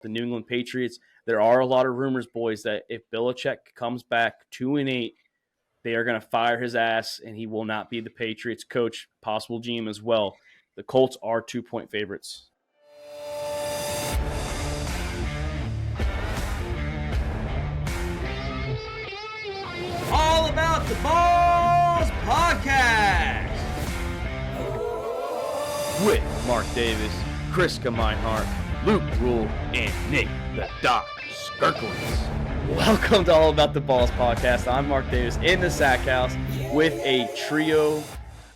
the New England Patriots. There are a lot of rumors, boys, that if Belichick comes back 2-8, they are going to fire his ass, and he will not be the Patriots coach, possible GM as well. The Colts are 2-point favorites. All About the Balls podcast with Mark Davis, Chris Meinhardt, Luke Rule, and Nick the Doc Skirkowitz. Welcome to All About the Balls podcast. I'm Mark Davis in the Sack House with a trio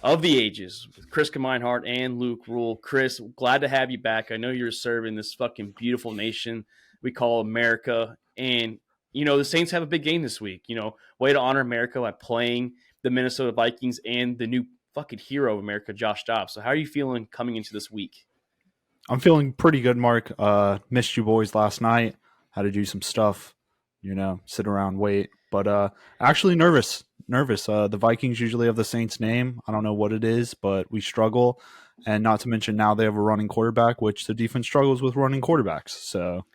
of the ages with Chris Meinhardt and Luke Rule. Chris, glad to have you back. I know you're serving this fucking beautiful nation we call America, and you know, the Saints have a big game this week. You know, way to honor America by playing the Minnesota Vikings and the new fucking hero of America, Josh Dobbs. So how are you feeling coming into this week? I'm feeling pretty good, Mark. Missed you boys last night. Had to do some stuff, you know, sit around, wait. But actually nervous. The Vikings usually have the Saints name. I don't know what it is, but we struggle. And not to mention now they have a running quarterback, which the defense struggles with running quarterbacks. So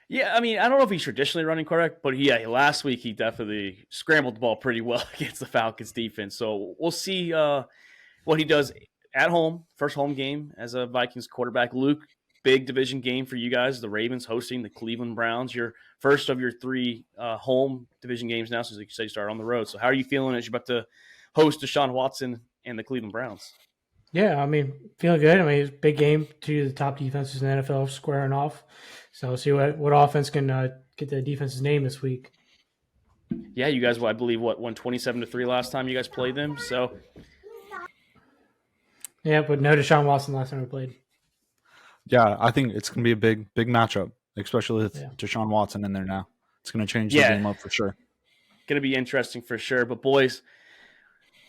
yeah, I mean, I don't know if he's traditionally running quarterback, but yeah, last week he definitely scrambled the ball pretty well against the Falcons defense. So we'll see what he does at home, first home game as a Vikings quarterback. Luke, big division game for you guys. The Ravens hosting the Cleveland Browns. Your first of your three home division games now, since like you said, you started on the road. So how are you feeling as you're about to host Deshaun Watson and the Cleveland Browns? Yeah, I mean, feeling good. I mean, it's a big game. Two of the top defenses in the NFL squaring off. So we'll see what offense can get the defense's name this week. Yeah, you guys, I believe, won 27-3 last time you guys played them. So yeah, but no Deshaun Watson last time we played. yeah, I think it's going to be a big matchup, especially with Deshaun Watson in there now. It's going to change the game up for sure. Going to be interesting for sure. But boys,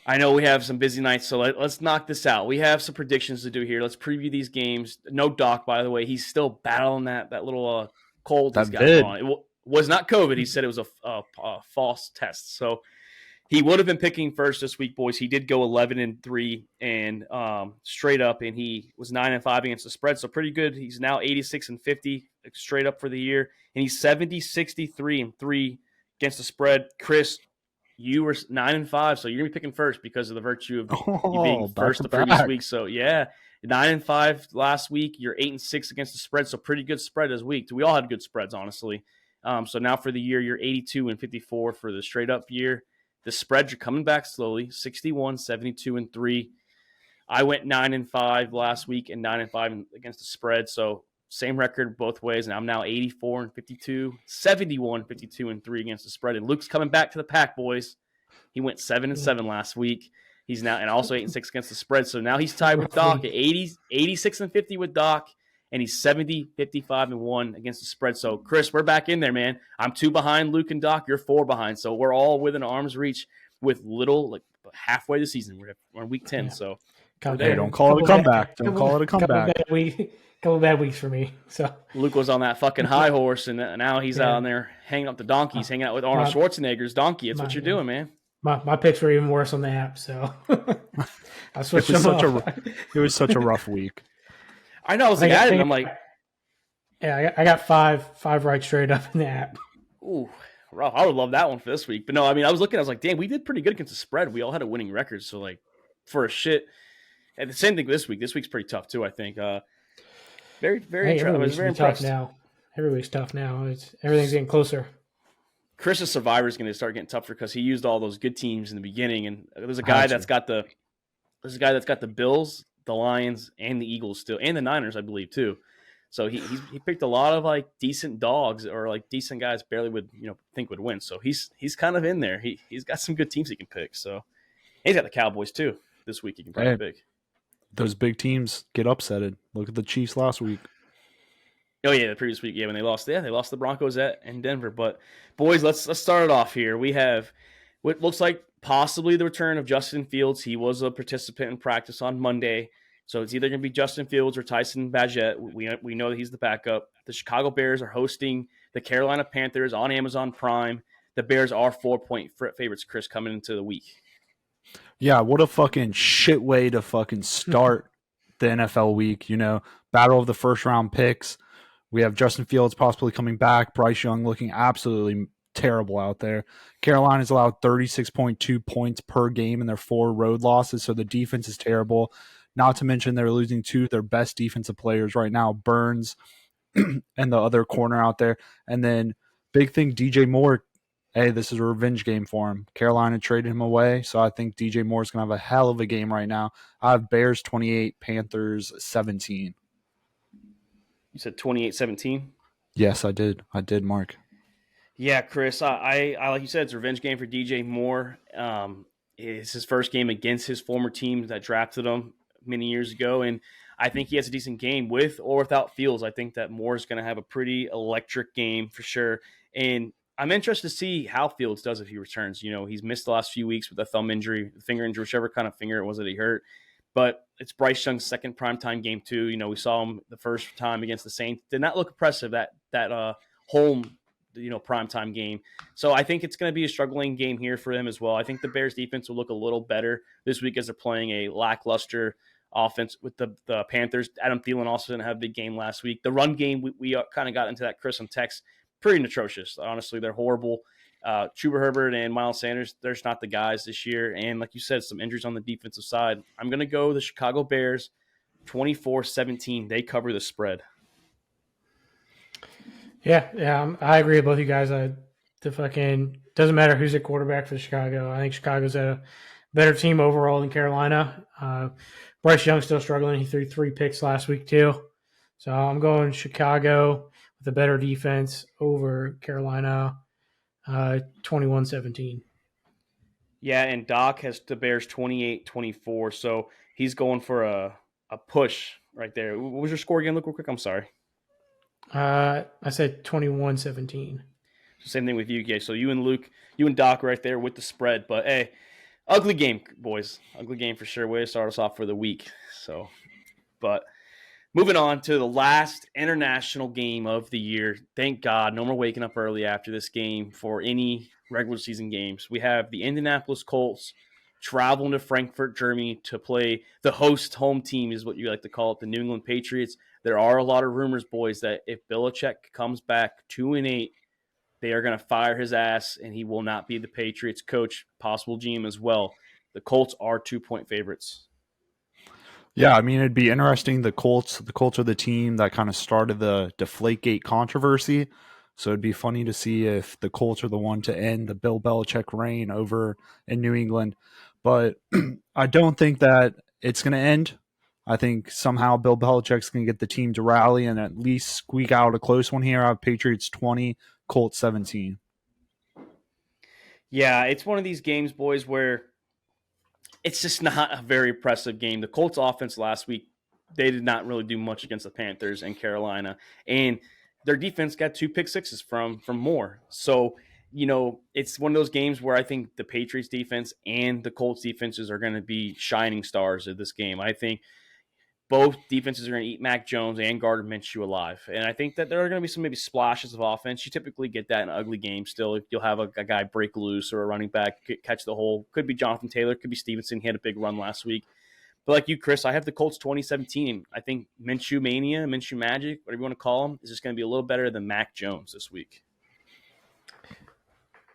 I know we have some busy nights, so let's knock this out. We have some predictions to do here. Let's preview these games. No Doc, by the way. He's still battling that little cold he's got on. It was not COVID. He said it was a false test. So he would have been picking first this week, boys. He did go 11-3 and straight up, and he was 9-5 against the spread, so pretty good. He's now 86-50 straight up for the year, and he's 70-63-3 against the spread. Chris, you were 9-5, so you're gonna be picking first because of the virtue of you being first the previous week. So yeah, 9-5 last week. You're 8-6 against the spread, so pretty good spread this week. We all had good spreads, honestly. So now for the year, you're 82-54 for the straight up year. The spreads are coming back slowly. 61, 72-3. I went 9-5 last week and 9-5 against the spread, so same record both ways, and I'm now 84-52, 71-52-3 against the spread. And Luke's coming back to the pack, boys. He went 7-7 last week. He's now and also 8-6 against the spread. So now he's tied with Doc at 86-50 with Doc, and he's 70-55-1 against the spread. So Chris, we're back in there, man. I'm 2 behind Luke and Doc. You're 4 behind. So we're all within arm's reach with little, like halfway the season. We're on week 10. So hey, don't call it a comeback. Don't call it a comeback. Couple bad weeks for me. So Luke was on that fucking high horse, and now he's out there hanging up the donkeys, hanging out with Arnold Schwarzenegger's donkey. That's what you're doing, man. My picks were even worse on the app, so I switched them up. It was such a rough week. I know. I was like, I'm like, yeah, I got five right straight up in the app. Ooh, rough. I would love that one for this week. But no, I mean, I was like, damn, we did pretty good against the spread. We all had a winning record. So like, for a shit, and the same thing this week. This week's pretty tough too, I think. Very very tough now. Every week's tough now. Everything's getting closer. Chris's Survivor is going to start getting tougher because he used all those good teams in the beginning, and there's a guy that's got the Bills, the Lions, and the Eagles still, and the Niners, I believe, too. So he picked a lot of like decent dogs or like decent guys barely would think would win. So he's kind of in there. He's got some good teams he can pick. So he's got the Cowboys too this week. He can probably pick. Those big teams get upsetted. Look at the Chiefs last week. Oh yeah, the previous week, when they lost. Yeah, they lost the Broncos in Denver. But boys, let's start it off here. We have what looks like possibly the return of Justin Fields. He was a participant in practice on Monday, so it's either going to be Justin Fields or Tyson Bagent. We know that he's the backup. The Chicago Bears are hosting the Carolina Panthers on Amazon Prime. The Bears are 4-point favorites, Chris, coming into the week. Yeah, what a fucking shit way to fucking start the NFL week. Battle of the first round picks. We have Justin Fields possibly coming back. Bryce Young looking absolutely terrible out there. Carolina's allowed 36.2 points per game in their 4 road losses, so the defense is terrible. Not to mention they're losing 2 of their best defensive players right now, Burns and the other corner out there. And then big thing, DJ Moore. Hey, this is a revenge game for him. Carolina traded him away, so I think DJ Moore's going to have a hell of a game right now. I have Bears 28, Panthers 17. You said 28-17? Yes, I did. I did, Mark. Yeah, Chris, I like you said, it's a revenge game for DJ Moore. It's his first game against his former team that drafted him many years ago, and I think he has a decent game with or without Fields. I think that Moore is going to have a pretty electric game for sure, and I'm interested to see how Fields does if he returns. You know, he's missed the last few weeks with a thumb injury, finger injury, whichever kind of finger it was that he hurt. But it's Bryce Young's second primetime game too. You know, we saw him the first time against the Saints. Did not look impressive that home, primetime game. So I think it's going to be a struggling game here for them as well. I think the Bears defense will look a little better this week as they're playing a lackluster offense with the Panthers. Adam Thielen also didn't have a big game last week. The run game, we kind of got into that, Chris, on text. Pretty atrocious. Honestly, they're horrible. Chuba Herbert and Miles Sanders, they're just not the guys this year. And like you said, some injuries on the defensive side. I'm going to go the Chicago Bears 24-17. They cover the spread. Yeah, I agree with both you guys. Doesn't matter who's at quarterback for Chicago. I think Chicago's a better team overall than Carolina. Bryce Young's still struggling. He threw 3 picks last week too. So I'm going Chicago with a better defense over Carolina, 21-17. Yeah, and Doc has the Bears 28-24. So he's going for a push right there. What was your score again? Look real quick. I'm sorry. I said 21-17. Same thing with you, guys. So you and Doc right there with the spread. But hey, ugly game, boys. Ugly game for sure. Way to start us off for the week. So, but moving on to the last international game of the year. Thank God, no more waking up early after this game for any regular season games. We have the Indianapolis Colts traveling to Frankfurt, Germany to play the host home team, is what you like to call it, the New England Patriots. There are a lot of rumors, boys, that if Belichick comes back 2-8, they are going to fire his ass, and he will not be the Patriots coach, possible GM as well. The Colts are 2-point favorites. Yeah, I mean, it'd be interesting. The Colts are the team that kind of started the Deflategate controversy. So it'd be funny to see if the Colts are the one to end the Bill Belichick reign over in New England. But I don't think that it's going to end. I think somehow Bill Belichick's going to get the team to rally and at least squeak out a close one here. I have Patriots 20, Colts 17. Yeah, it's one of these games, boys, where it's just not a very impressive game. The Colts offense last week, they did not really do much against the Panthers and Carolina. And their defense got 2 pick sixes from Moore. So, it's one of those games where I think the Patriots defense and the Colts defenses are going to be shining stars of this game. I think both defenses are going to eat Mac Jones and Gardner Minshew alive. And I think that there are going to be some maybe splashes of offense. You typically get that in an ugly game still. You'll have a guy break loose or a running back catch the hole. Could be Jonathan Taylor. Could be Stevenson. He had a big run last week. But like you, Chris, I have the Colts 2017. I think Minshew Mania, Minshew Magic, whatever you want to call him, is just going to be a little better than Mac Jones this week.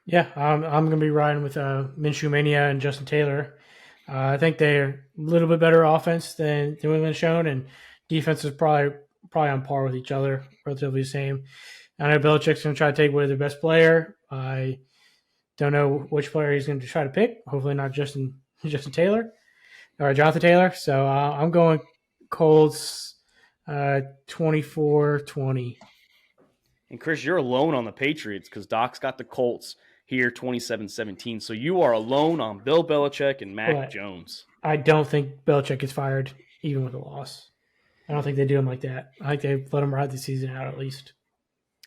Yeah, I'm going to be riding with Minshew Mania and Justin Taylor. I think they're a little bit better offense than New England shown, and defense is probably on par with each other, relatively the same. I know Belichick's going to try to take away their best player. I don't know which player he's going to try to pick. Hopefully not Justin Taylor or Jonathan Taylor. So I'm going Colts 24-20. And Chris, you're alone on the Patriots because Doc's got the Colts here 27-17. So you are alone on Bill Belichick and Mac Jones. I don't think Belichick gets fired even with a loss. I don't think they do him like that. I think they let him ride the season out at least.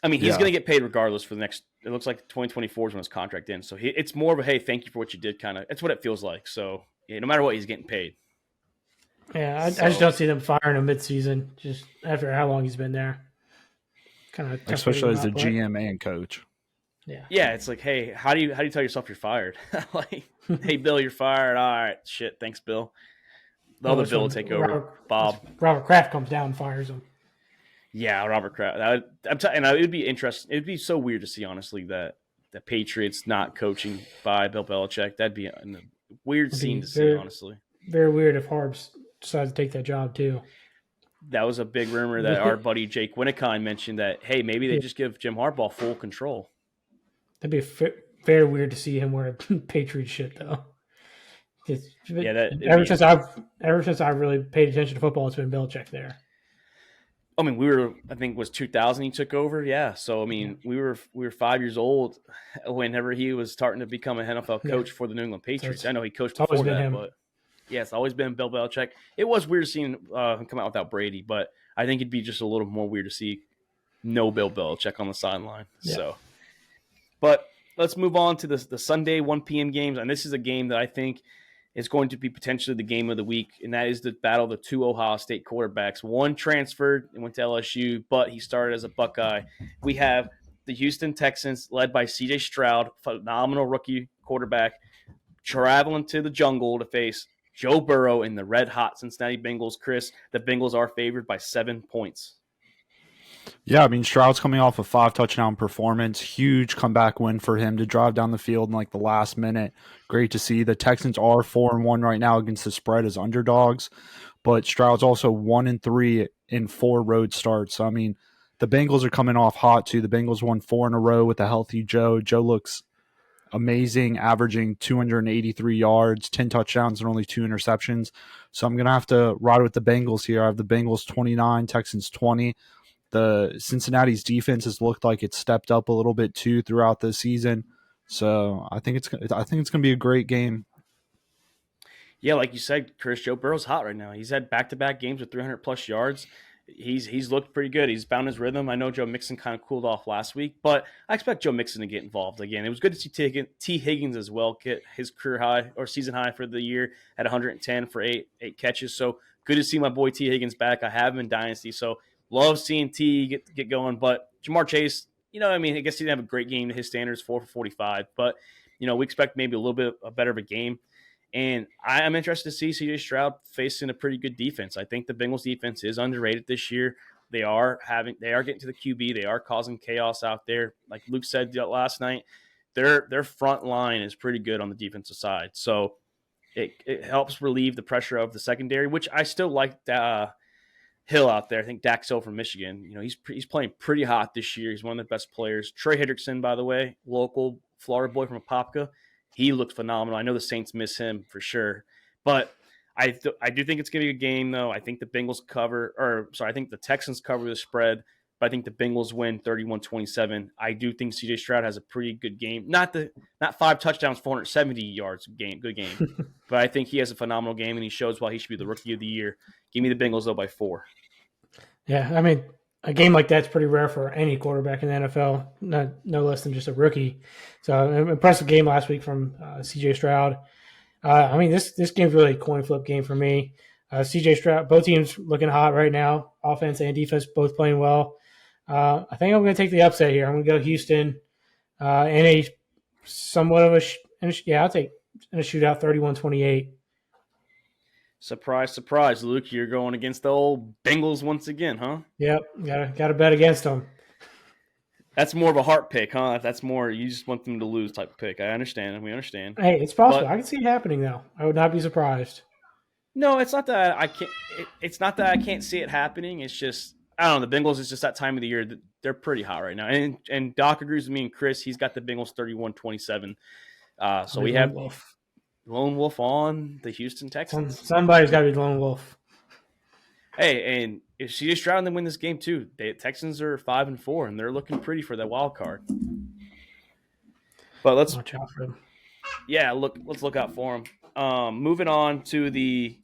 I mean, he's going to get paid regardless for the next – it looks like 2024 is when his contract ends. So it's more of a, hey, thank you for what you did kind of – it's what it feels like. So, yeah, no matter what, he's getting paid. Yeah, I just don't see them firing him midseason just after how long he's been there. Especially as a GM and coach. Yeah, it's like, hey, how do you tell yourself you're fired? Like, hey, Bill, you're fired. All right, shit, thanks, Bill. The other Bill will take over. Bob. Robert Kraft comes down and fires him. Yeah, Robert Kraft. And it would be interesting. It would be so weird to see, honestly, that the Patriots not coaching by Bill Belichick. That'd be a weird It'd scene be to see, very, honestly. very weird if Harbs decides to take that job too. That was a big rumor that our buddy Jake Winnicott mentioned that, hey, maybe they just give Jim Harbaugh full control. That'd be very weird to see him wear a Patriot shit though. Ever since I've really paid attention to football, it's been Belichick there. I mean, I think it was 2000 he took over. Yeah. So, I mean, we were 5 years old whenever he was starting to become an NFL coach for the New England Patriots. So I know he coached before that, but yeah, it's always been Bill Belichick. It was weird seeing him come out without Brady, but I think it'd be just a little more weird to see no Bill Belichick on the sideline. Yeah. So, but let's move on to the Sunday 1 p.m. games. And this is a game that I think is going to be potentially the game of the week, and that is the battle of the two Ohio State quarterbacks. One transferred and went to LSU, but he started as a Buckeye. We have the Houston Texans, led by C.J. Stroud, phenomenal rookie quarterback, traveling to the jungle to face Joe Burrow and the red-hot Cincinnati Bengals. Chris, the Bengals are favored by 7 points. Yeah, I mean, Stroud's coming off a 5-touchdown performance. Huge comeback win for him to drive down the field in like the last minute. Great to see. The Texans are 4-1 right now against the spread as underdogs, but Stroud's also 1-3 in 4 road starts. So, I mean, the Bengals are coming off hot too. The Bengals won 4 in a row with a healthy Joe. Joe looks amazing, averaging 283 yards, 10 touchdowns, and only 2 interceptions. So I'm going to have to ride with the Bengals here. I have the Bengals 29, Texans 20. The Cincinnati's defense has looked like it's stepped up a little bit too throughout the season, so I think it's going to be a great game. Yeah, like you said, Chris, Joe Burrow's hot right now. He's had back-to-back games with 300 plus yards. He's looked pretty good. He's found his rhythm. I know Joe Mixon kind of cooled off last week, but I expect Joe Mixon to get involved again. It was good to see T. Higgins as well get his career high or season high for the year at 110 for eight catches. So good to see my boy T. Higgins back. I have him in Dynasty, so love seeing T get going. But Jamar Chase, I mean, I guess he didn't have a great game to his standards, 4 for 45, but we expect maybe a little bit better of a game. And I'm interested to see C.J. Stroud facing a pretty good defense. I think the Bengals defense is underrated this year. They are getting to the QB. They are causing chaos out there. Like Luke said last night, their front line is pretty good on the defensive side. So it helps relieve the pressure of the secondary, which I still like Hill out there. I think Dax Hill from Michigan. He's playing pretty hot this year. He's one of the best players. Trey Hendrickson, by the way, local Florida boy from Apopka. He looked phenomenal. I know the Saints miss him for sure, but I do think it's going to be a game though. I think the I think the Texans cover the spread, but I think the Bengals win 31-27. I do think C.J. Stroud has a pretty good game. Not 5 touchdowns, 470 yards game, good game, but I think he has a phenomenal game and he shows why he should be the rookie of the year. Give me the Bengals though by 4. Yeah, I mean, a game like that's pretty rare for any quarterback in the NFL, no less than just a rookie. So, an impressive game last week from C.J. Stroud. I mean, this game's really a coin flip game for me. C.J. Stroud, both teams looking hot right now, offense and defense both playing well. I think I'm going to take the upset here. I'm going to go Houston in a somewhat of I'll take in a shootout 31-28. Surprise, surprise, Luke. You're going against the old Bengals once again, huh? Yep, got to bet against them. That's more of a heart pick, huh? That's more you just want them to lose type of pick. I understand. We understand. Hey, it's possible. I can see it happening, though. I would not be surprised. No, it's not that I can't. It's not that I can't see it happening. It's just I don't know. The Bengals is just that time of the year that they're pretty hot right now. And Doc agrees with me and Chris. He's got the Bengals 31-27. So we have Lone Wolf on the Houston Texans. Somebody's got to be the Lone Wolf. Hey, and if C.J. Stroud and them win this game too, the Texans are 5-4, and they're looking pretty for that wild card. But let's watch out for them. Yeah, let's look out for them. Moving on to the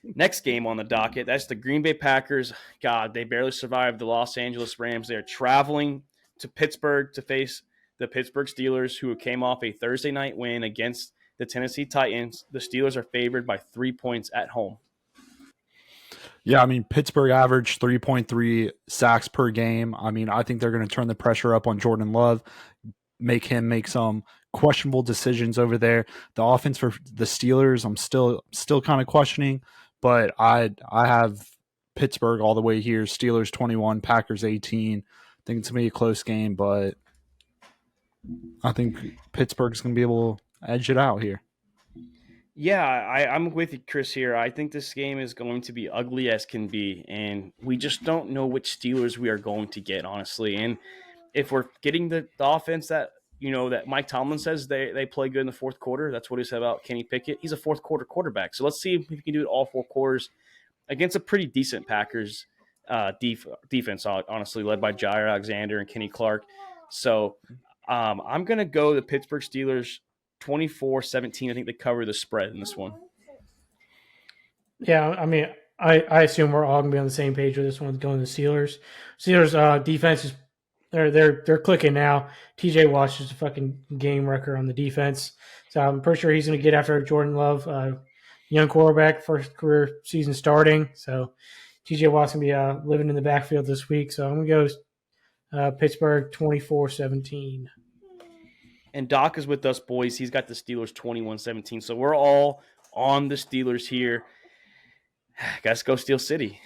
next game on the docket, that's the Green Bay Packers. God, they barely survived the Los Angeles Rams. They're traveling to Pittsburgh to face the Pittsburgh Steelers, who came off a Thursday night win against the Tennessee Titans. The Steelers are favored by 3 points at home. Yeah, I mean, Pittsburgh averaged 3.3 sacks per game. I mean, I think they're going to turn the pressure up on Jordan Love, make him make some questionable decisions over there. The offense for the Steelers, I'm still kind of questioning, but I have Pittsburgh all the way here. Steelers 21, Packers 18. I think it's going to be a close game, but I think Pittsburgh's going to be able to edge it out here. Yeah, I'm with you, Chris, here. I think this game is going to be ugly as can be, and we just don't know which Steelers we are going to get, honestly. And if we're getting the offense that, that Mike Tomlin says they play good in the fourth quarter, that's what he said about Kenny Pickett. He's a fourth quarter quarterback. So let's see if we can do it all 4 quarters against a pretty decent Packers defense, honestly, led by Jair Alexander and Kenny Clark. So I'm going to go the Pittsburgh Steelers 24-17. I think they cover the spread in this one. Yeah, I mean, I assume we're all going to be on the same page with this one, going to the Steelers. Steelers defense is they're clicking now. TJ Watt is a fucking game wrecker on the defense, so I'm pretty sure he's going to get after Jordan Love, young quarterback, first career season starting. So TJ Watt's going to be living in the backfield this week. So I'm going to go Pittsburgh 24-17. And Doc is with us, boys. He's got the Steelers 21-17. So we're all on the Steelers here. Guys, go Steel City.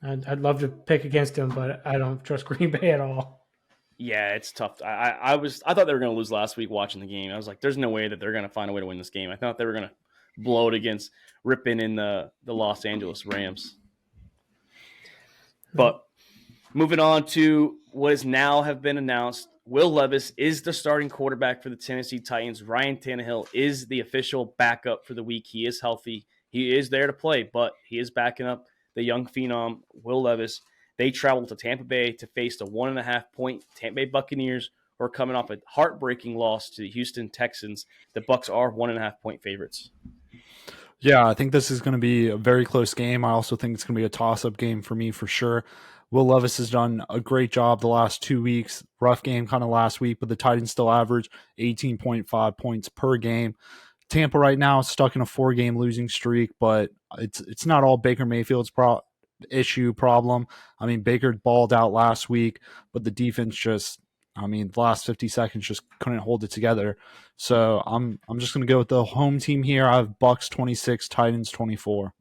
I'd love to pick against them, but I don't trust Green Bay at all. Yeah, it's tough. I thought they were going to lose last week watching the game. I was like, there's no way that they're going to find a way to win this game. I thought they were going to blow it against Ripon in the Los Angeles Rams. But moving on to what is now have been announced, Will Levis is the starting quarterback for the Tennessee Titans. Ryan Tannehill is the official backup for the week. He is healthy. He is there to play, but he is backing up the young phenom, Will Levis. They traveled to Tampa Bay to face the 1.5-point Tampa Bay Buccaneers, who are coming off a heartbreaking loss to the Houston Texans. The Bucs are 1.5-point favorites. Yeah, I think this is going to be a very close game. I also think it's going to be a toss-up game for me for sure. Will Levis has done a great job the last 2 weeks. Rough game kind of last week, but the Titans still average 18.5 points per game. Tampa right now is stuck in a 4-game losing streak, but it's not all Baker Mayfield's problem. I mean, Baker balled out last week, but the defense the last 50 seconds just couldn't hold it together. So I'm just going to go with the home team here. I have Bucs 26, Titans 24.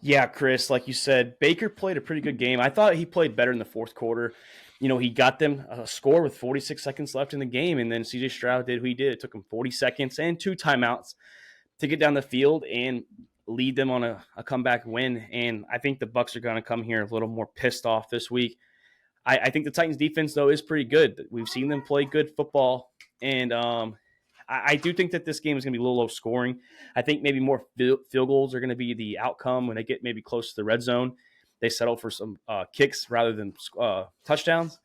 Yeah, Chris, like you said, Baker played a pretty good game. I thought he played better in the fourth quarter. He got them a score with 46 seconds left in the game, and then C.J. Stroud did what he did. It took him 40 seconds and 2 timeouts to get down the field and lead them on a comeback win. And I think the Bucs are going to come here a little more pissed off this week. I think the Titans defense, though, is pretty good. We've seen them play good football, and I do think that this game is going to be a little low scoring. I think maybe more field goals are going to be the outcome when they get maybe close to the red zone. They settle for some kicks rather than touchdowns.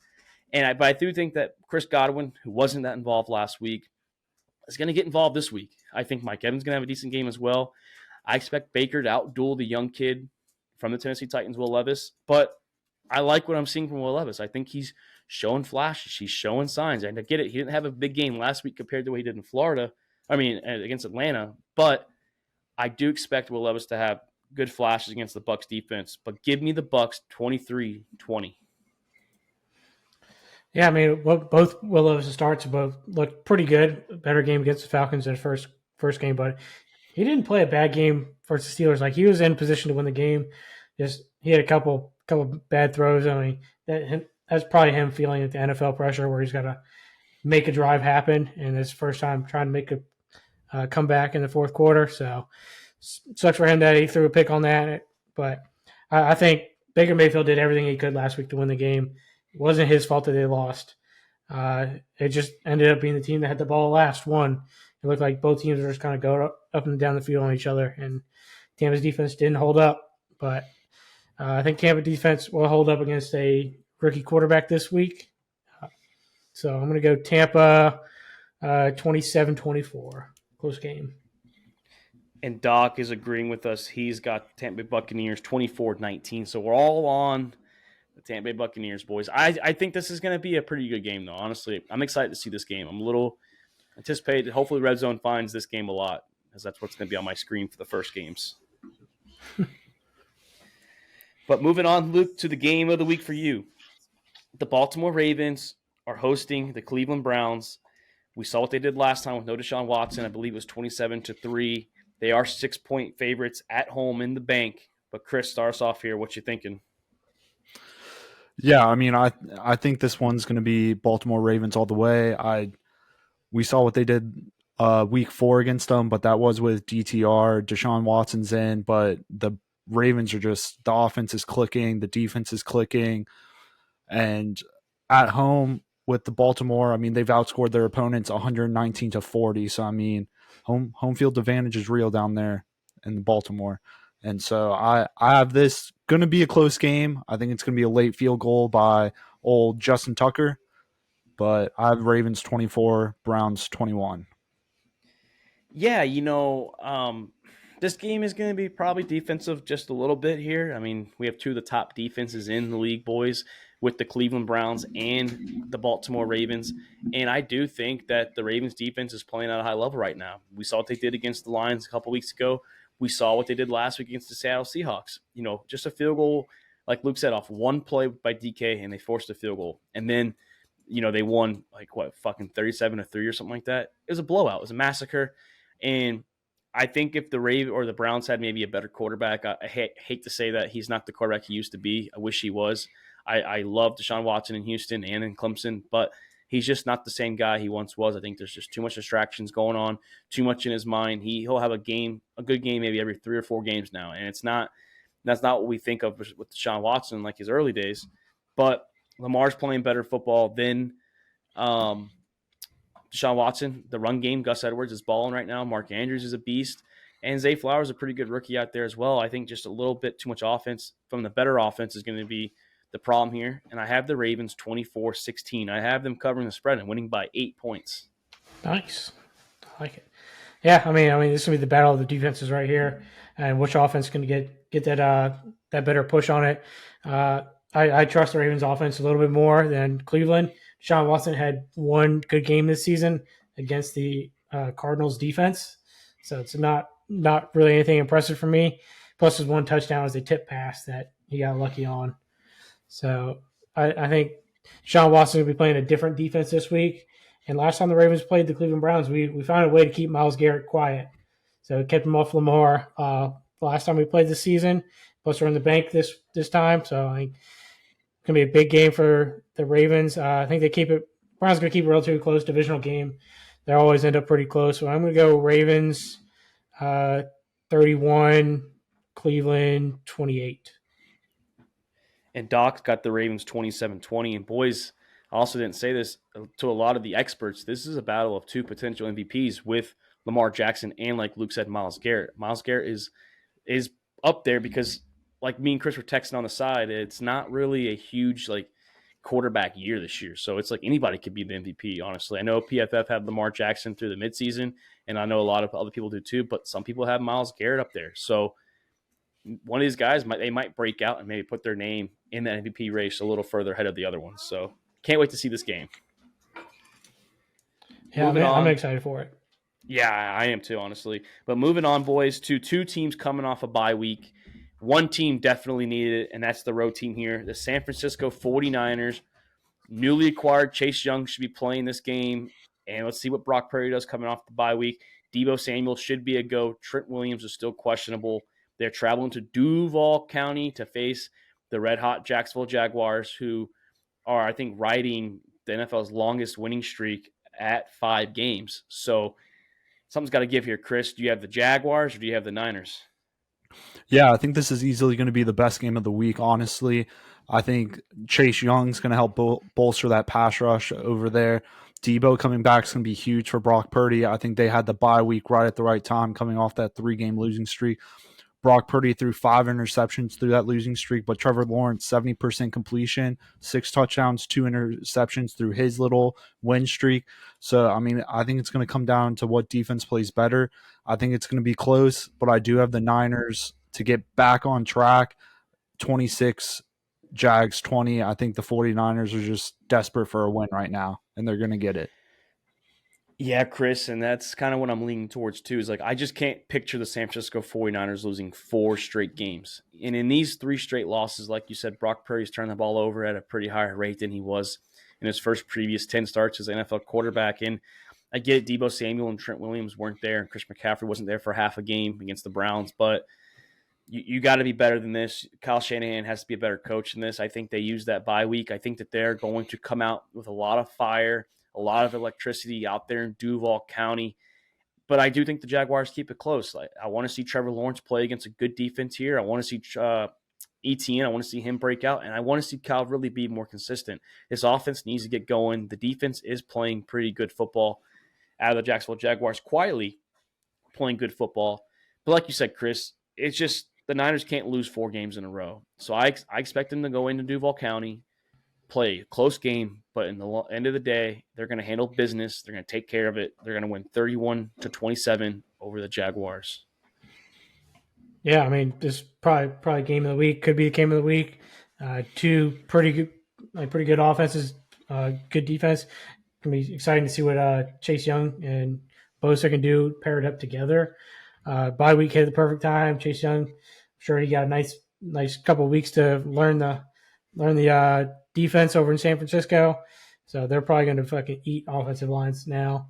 But I do think that Chris Godwin, who wasn't that involved last week, is going to get involved this week. I think Mike Evans is going to have a decent game as well. I expect Baker to outduel the young kid from the Tennessee Titans, Will Levis. But I like what I'm seeing from Will Levis. I think he's showing flashes. He's showing signs. And I get it. He didn't have a big game last week compared to what he did in Florida. Against Atlanta. But I do expect Will Levis to have good flashes against the Bucs defense. But give me the Bucs 23-20. Yeah, I mean, both Will Levis' starts both looked pretty good. Better game against the Falcons than first game, but he didn't play a bad game for the Steelers. Like, he was in position to win the game. Just he had a couple bad throws. I mean, that's probably him feeling the NFL pressure where he's got to make a drive happen, and his first time trying to make a comeback in the fourth quarter. So sucks for him that he threw a pick on that. But I think Baker Mayfield did everything he could last week to win the game. It wasn't his fault that they lost. It just ended up being the team that had the ball last won. It looked like both teams were just kind of going up and down the field on each other, and Tampa's defense didn't hold up. But I think Tampa defense will hold up against a rookie quarterback this week. So I'm going to go Tampa 27-24. Close game. And Doc is agreeing with us. He's got Tampa Bay Buccaneers 24-19. So we're all on the Tampa Bay Buccaneers, boys. I think this is going to be a pretty good game, though. Honestly, I'm excited to see this game. I'm a little anticipated. Hopefully Red Zone finds this game a lot, because that's what's going to be on my screen for the first games. But moving on, Luke, to the game of the week for you. The Baltimore Ravens are hosting the Cleveland Browns. We saw what they did last time with no Deshaun Watson. I believe it was 27-3. They are 6-point favorites at home in the bank. But Chris, start us off here. What you thinking? Yeah, I mean, I think this one's going to be Baltimore Ravens all the way. We saw what they did week 4 against them, but that was with DTR. Deshaun Watson's in, but the Ravens are just, the offense is clicking, the defense is clicking, and at home with the Baltimore, I mean, they've outscored their opponents 119-40. So I mean, home field advantage is real down there in Baltimore. And so I have this going to be a close game. I think it's going to be a late field goal by old Justin Tucker, but I have Ravens 24, Browns 21. Yeah, this game is going to be probably defensive just a little bit here. I mean, we have two of the top defenses in the league, boys, with the Cleveland Browns and the Baltimore Ravens. And I do think that the Ravens defense is playing at a high level right now. We saw what they did against the Lions a couple weeks ago. We saw what they did last week against the Seattle Seahawks. Just a field goal, like Luke said, off one play by DK, and they forced a field goal. And then, they won fucking 37-3 or something like that. It was a blowout. It was a massacre. And I think if the Ravens or the Browns had maybe a better quarterback, I hate to say that he's not the quarterback he used to be. I wish he was. I love Deshaun Watson in Houston and in Clemson, but he's just not the same guy he once was. I think there's just too much distractions going on, too much in his mind. He'll have a good game maybe every 3 or 4 games now, and that's not what we think of with Deshaun Watson like his early days. But Lamar's playing better football than Deshaun Watson. The run game, Gus Edwards is balling right now. Mark Andrews is a beast. And Zay Flowers is a pretty good rookie out there as well. I think just a little bit too much offense from the better offense is going to be the problem here. And I have the Ravens 24-16. I have them covering the spread and winning by 8 points. Nice. I like it. Yeah, I mean, this is going to be the battle of the defenses right here, and which offense is going to get that better push on it. I trust the Ravens offense a little bit more than Cleveland. Deshaun Watson had one good game this season against the Cardinals defense, so it's not really anything impressive for me. Plus, his one touchdown was a tip pass that he got lucky on. So I think Deshaun Watson will be playing a different defense this week. And last time the Ravens played the Cleveland Browns, we found a way to keep Myles Garrett quiet. So it kept him off Lamar last time we played this season. Plus, we're in the bank this time. So I think it's going to be a big game for the Ravens. I think Browns going to keep it relatively close, divisional game. They always end up pretty close. So I'm going to go Ravens 31, Cleveland 28. And Doc's got the Ravens 27-20. And boys, I also didn't say this to a lot of the experts. This is a battle of two potential MVPs with Lamar Jackson and, like Luke said, Myles Garrett. Myles Garrett is up there because, like me and Chris were texting on the side, it's not really a huge quarterback year this year. So it's like anybody could be the MVP, honestly. I know PFF had Lamar Jackson through the midseason, and I know a lot of other people do too, but some people have Myles Garrett up there. So one of these guys might break out and maybe put their name in that MVP race a little further ahead of the other ones. So can't wait to see this game. Yeah, I'm excited for it. Yeah, I am too, honestly. But moving on, boys, to two teams coming off a bye week. One team definitely needed it, and that's the road team here. The San Francisco 49ers, newly acquired Chase Young should be playing this game. And let's see what Brock Purdy does coming off the bye week. Deebo Samuel should be a go. Trent Williams is still questionable. They're traveling to Duval County to face the red-hot Jacksonville Jaguars, who are, I think, riding the NFL's longest winning streak at 5 games. So something's got to give here. Chris, do you have the Jaguars or do you have the Niners? Yeah, I think this is easily going to be the best game of the week, honestly. I think Chase Young's going to help bolster that pass rush over there. Deebo coming back is going to be huge for Brock Purdy. I think they had the bye week right at the right time coming off that 3-game losing streak. Brock Purdy threw 5 interceptions through that losing streak, but Trevor Lawrence, 70% completion, 6 touchdowns, 2 interceptions through his little win streak. So, I mean, I think it's going to come down to what defense plays better. I think it's going to be close, but I do have the Niners to get back on track. 26, Jags 20. I think the 49ers are just desperate for a win right now, and they're going to get it. Yeah, Chris, and that's kind of what I'm leaning towards too, is I just can't picture the San Francisco 49ers losing 4 straight games. And in these 3 straight losses, like you said, Brock Purdy's turned the ball over at a pretty higher rate than he was in his previous 10 starts as an NFL quarterback. And I get it, Deebo Samuel and Trent Williams weren't there, and Chris McCaffrey wasn't there for half a game against the Browns. But, You got to be better than this. Kyle Shanahan has to be a better coach than this. I think they use that bye week. I think that they're going to come out with a lot of fire, a lot of electricity out there in Duval County. But I do think the Jaguars keep it close. I want to see Trevor Lawrence play against a good defense here. I want to see Etienne. I want to see him break out, and I want to see Kyle really be more consistent. This offense needs to get going. The defense is playing pretty good football out of the Jacksonville Jaguars, quietly playing good football. But like you said, Chris, it's just the Niners can't lose 4 games in a row. So I expect them to go into Duval County, play a close game, but in the end of the day, they're going to handle business. They're going to take care of it. They're going to win 31-27 over the Jaguars. Yeah, I mean, this probably game of the week. Could be the game of the week. 2 pretty good offenses, good defense. Gonna be exciting to see what Chase Young and Bosa can do paired up together. Bye week hit at the perfect time. Chase Young, I'm sure he got a nice couple of weeks to learn the defense over in San Francisco. So they're probably going to fucking eat offensive lines now.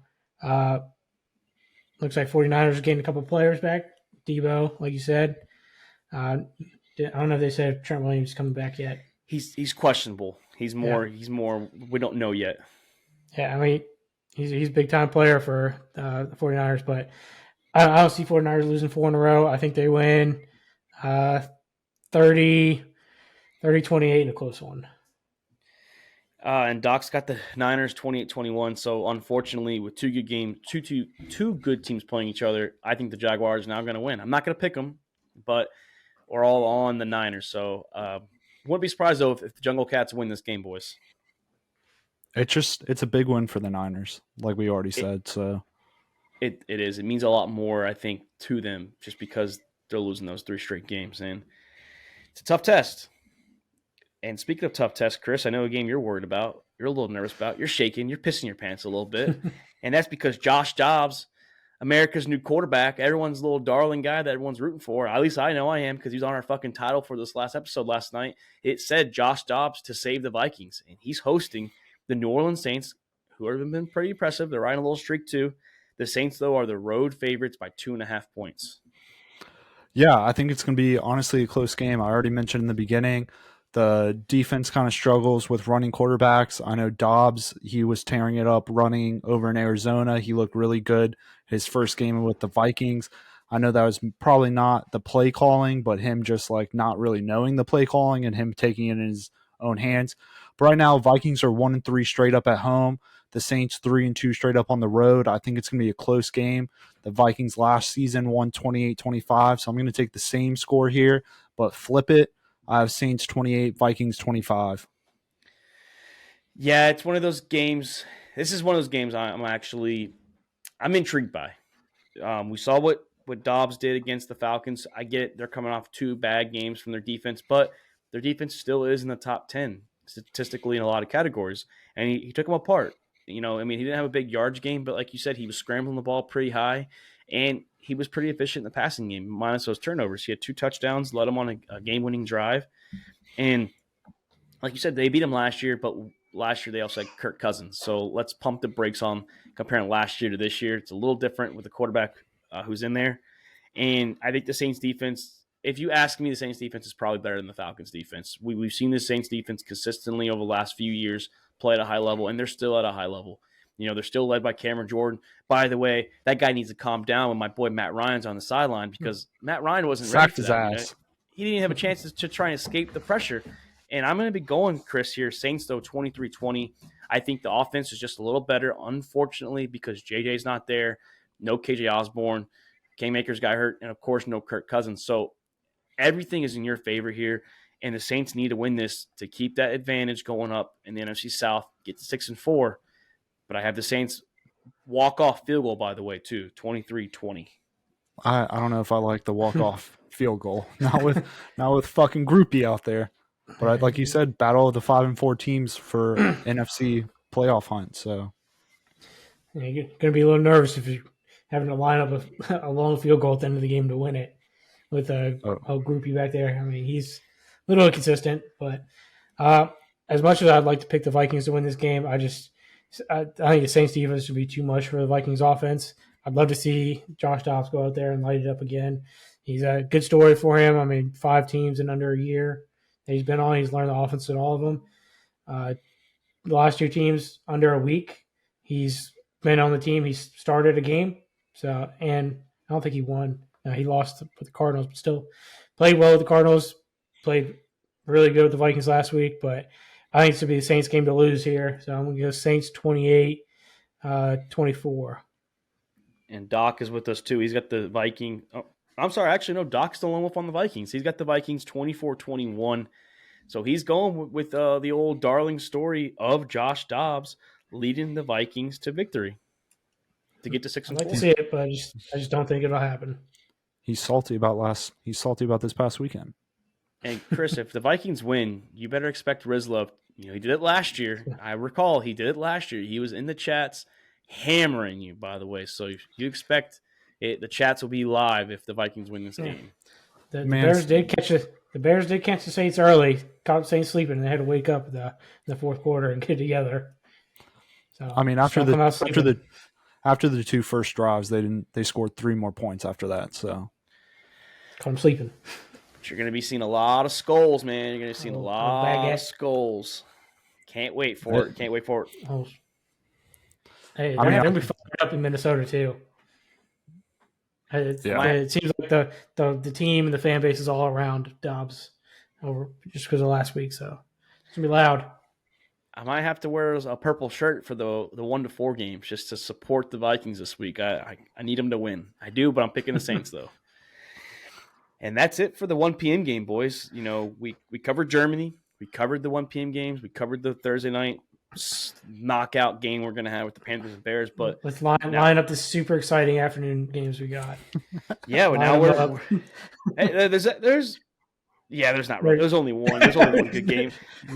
Looks like 49ers are getting a couple of players back. Debo, like you said. I don't know if they said Trent Williams is coming back yet. He's questionable. He's more. We don't know yet. Yeah, I mean, he's a big time player for the 49ers, but I don't see 49ers losing 4 in a row. I think they win 30-28 in a close one. And Doc's got the Niners 28-21. So unfortunately, with 2 good games, two good teams playing each other, I think the Jaguars are now going to win. I'm not going to pick them, but we're all on the Niners. So wouldn't be surprised though if the Jungle Cats win this game, boys. It's a big win for the Niners, like we already said. So it is. It means a lot more, I think, to them just because they're losing those 3 straight games, and it's a tough test. And speaking of tough tests, Chris, I know a game you're worried about. You're a little nervous about. You're shaking. You're pissing your pants a little bit. And that's because Josh Dobbs, America's new quarterback, everyone's little darling guy that everyone's rooting for. At least I know I am because he's on our fucking title for this last episode last night. It said Josh Dobbs to save the Vikings. And he's hosting the New Orleans Saints, who have been pretty impressive. They're riding a little streak too. The Saints, though, are the road favorites by 2.5 points. Yeah, I think it's going to be, honestly, a close game. I already mentioned in the beginning, the defense kind of struggles with running quarterbacks. I know Dobbs, he was tearing it up running over in Arizona. He looked really good his first game with the Vikings. I know that was probably not the play calling, but him just like not really knowing the play calling and him taking it in his own hands. But right now, Vikings are 1-3 straight up at home. The Saints 3-2 straight up on the road. I think it's going to be a close game. The Vikings last season won 28-25, so I'm going to take the same score here, but flip it. I have Saints 28, Vikings 25. Yeah, it's one of those games. This is one of those games I'm intrigued by. We saw what Dobbs did against the Falcons. I get it. They're coming off 2 bad games from their defense, but their defense still is in the top 10 statistically in a lot of categories, and he took them apart. You know, I mean, he didn't have a big yards game, but like you said, he was scrambling the ball pretty high, and he was pretty efficient in the passing game, minus those turnovers. He had 2 touchdowns, led him on a game-winning drive. And like you said, they beat him last year, but last year they also had Kirk Cousins. So let's pump the brakes on comparing last year to this year. It's a little different with the quarterback who's in there. And I think the Saints defense, if you ask me, the Saints defense is probably better than the Falcons defense. We've seen the Saints defense consistently over the last few years play at a high level, and they're still at a high level. You know, they're still led by Cameron Jordan. By the way, that guy needs to calm down when my boy Matt Ryan's on the sideline because Matt Ryan wasn't ready for that. Sacked his ass. He didn't have a chance to try and escape the pressure. And I'm going to be going, Chris, here. Saints, though, 23-20. I think the offense is just a little better, unfortunately, because JJ's not there. No KJ Osborne. K-Makers got hurt. And, of course, no Kirk Cousins. So everything is in your favor here. And the Saints need to win this to keep that advantage going up in the NFC South, get to 6-4. But I have the Saints walk-off field goal, by the way, too, 23-20. I don't know if I like the walk-off field goal. Not with fucking Groupie out there. But like you said, battle of the 5-4 teams for NFC playoff hunt. So you're going to be a little nervous if you're having to line up a long field goal at the end of the game to win it with a Groupie back there. I mean, he's a little inconsistent, but as much as I'd like to pick the Vikings to win this game, I think the Saints defense should be too much for the Vikings offense. I'd love to see Josh Dobbs go out there and light it up again. he's a good story for him. I mean, 5 teams in under a year that he's been on. He's learned the offense in all of them. The last 2 teams under a week, he's been on the team. He's started a game. So, and I don't think he won. He lost with the Cardinals, but still played well with the Cardinals. Played really good with the Vikings last week, but I think it's going to be the Saints game to lose here. So I'm going to go Saints 28-24. And Doc is with us too. He's got the Viking. Oh, I'm sorry. Actually, no, Doc's the lone wolf on the Vikings. He's got the Vikings 24-21. So he's going with the old darling story of Josh Dobbs leading the Vikings to victory to get to 6-4. I'd like to see it, but I just don't think it'll happen. He's salty about this past weekend. And Chris, if the Vikings win, you better expect Rizlo. He did it last year. I recall he did it last year. He was in the chats hammering you, by the way. So you expect it. The chats will be live if the Vikings win this game. The Bears did catch it. The Bears did catch the Saints early. Caught the Saints sleeping, and they had to wake up in the fourth quarter and get together. So I mean, after the 2 first drives, they scored 3 more points after that. So caught them sleeping. But you're going to be seeing a lot of skulls, man. You're going to see a lot of skulls. Can't wait for it. Can't wait for it. Oh. Hey, they're going to be fired up in Minnesota too. It seems like the team and the fan base is all around Dobbs over just because of last week. So it's going to be loud. I might have to wear a purple shirt for the 1-4 games just to support the Vikings this week. I need them to win. I do, but I'm picking the Saints though. And that's it for the 1 p.m. game, boys. We covered Germany. We covered the 1 p.m. games. We covered the Thursday night knockout game we're going to have with the Panthers and Bears. But let's line up the super exciting afternoon games we got. Yeah, but now we're there's not really. There's only one. There's only one good game.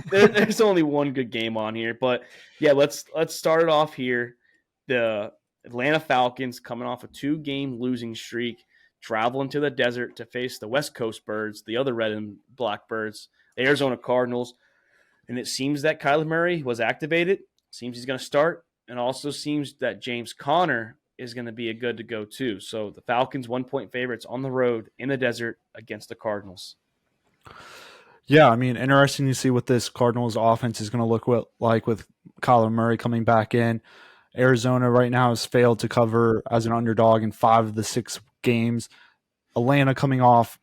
There's only one good game on here. But yeah, let's start it off here. The Atlanta Falcons coming off a 2-game losing streak, traveling to the desert to face the West Coast Birds, the other red and black Birds, the Arizona Cardinals. And it seems that Kyler Murray was activated. Seems he's going to start. And also seems that James Conner is going to be a good to go too. So the Falcons 1-point favorites on the road in the desert against the Cardinals. Yeah, I mean, interesting to see what this Cardinals offense is going to look like with Kyler Murray coming back in. Arizona right now has failed to cover as an underdog in 5 of the 6 games. Atlanta coming off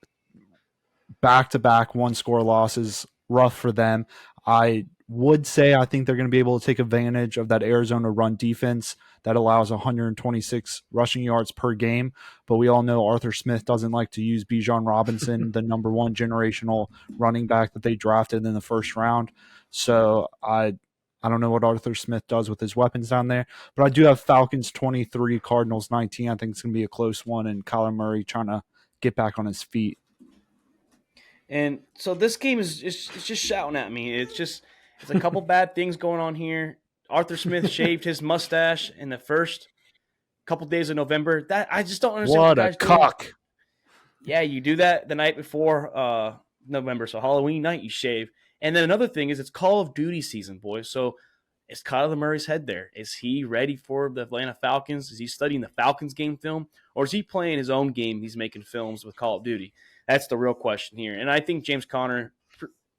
back-to-back 1-score losses, rough for them. I would say I think they're going to be able to take advantage of that Arizona run defense that allows 126 rushing yards per game. But we all know Arthur Smith doesn't like to use Bijan Robinson, the number 1 generational running back that they drafted in the first round. So I don't know what Arthur Smith does with his weapons down there. But I do have Falcons 23, Cardinals 19. I think it's going to be a close one, and Kyler Murray trying to get back on his feet. And so this game is just shouting at me. It's a couple bad things going on here. Arthur Smith shaved his mustache in the first couple days of November. That I just don't understand. What a cock. Yeah, you do that the night before November. So Halloween night you shave. And then another thing is it's Call of Duty season, boys. So is Kyler Murray's head there? Is he ready for the Atlanta Falcons? Is he studying the Falcons game film? Or is he playing his own game he's making films with Call of Duty? That's the real question here. And I think James Conner,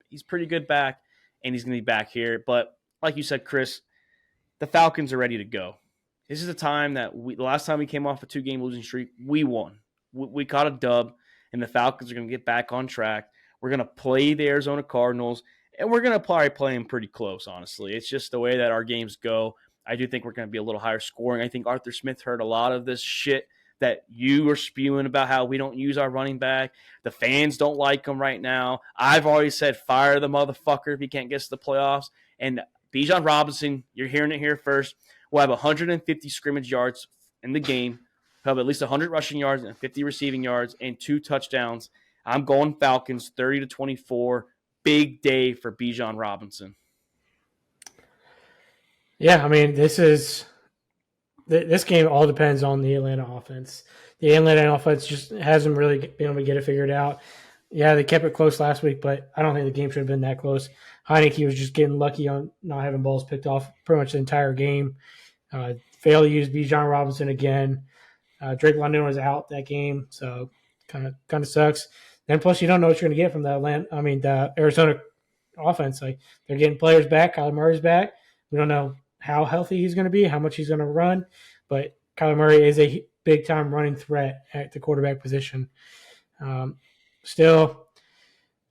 he's pretty good back, and he's going to be back here. But like you said, Chris, the Falcons are ready to go. This is a time that the last time we came off a 2-game losing streak, we won. We caught a dub, and the Falcons are going to get back on track. We're going to play the Arizona Cardinals, and we're going to probably play them pretty close, honestly. It's just the way that our games go. I do think we're going to be a little higher scoring. I think Arthur Smith heard a lot of this shit that you are spewing about how we don't use our running back. The fans don't like him right now. I've already said fire the motherfucker if he can't get to the playoffs. And Bijan Robinson, you're hearing it here first, will have 150 scrimmage yards in the game. He'll have at least 100 rushing yards and 50 receiving yards and 2 touchdowns. I'm going Falcons 30-24. Big day for Bijan Robinson. Yeah, I mean, this game all depends on the Atlanta offense. The Atlanta offense just hasn't really been able to get it figured out. Yeah, they kept it close last week, but I don't think the game should have been that close. Heineke was just getting lucky on not having balls picked off pretty much the entire game. Failed to use Bijan Robinson again. Drake London was out that game, so kind of sucks. Then plus you don't know what you're going to get from the Arizona offense. Like they're getting players back. Kyler Murray's back. We don't know how healthy he's going to be, how much he's going to run, but Kyler Murray is a big time running threat at the quarterback position. Still,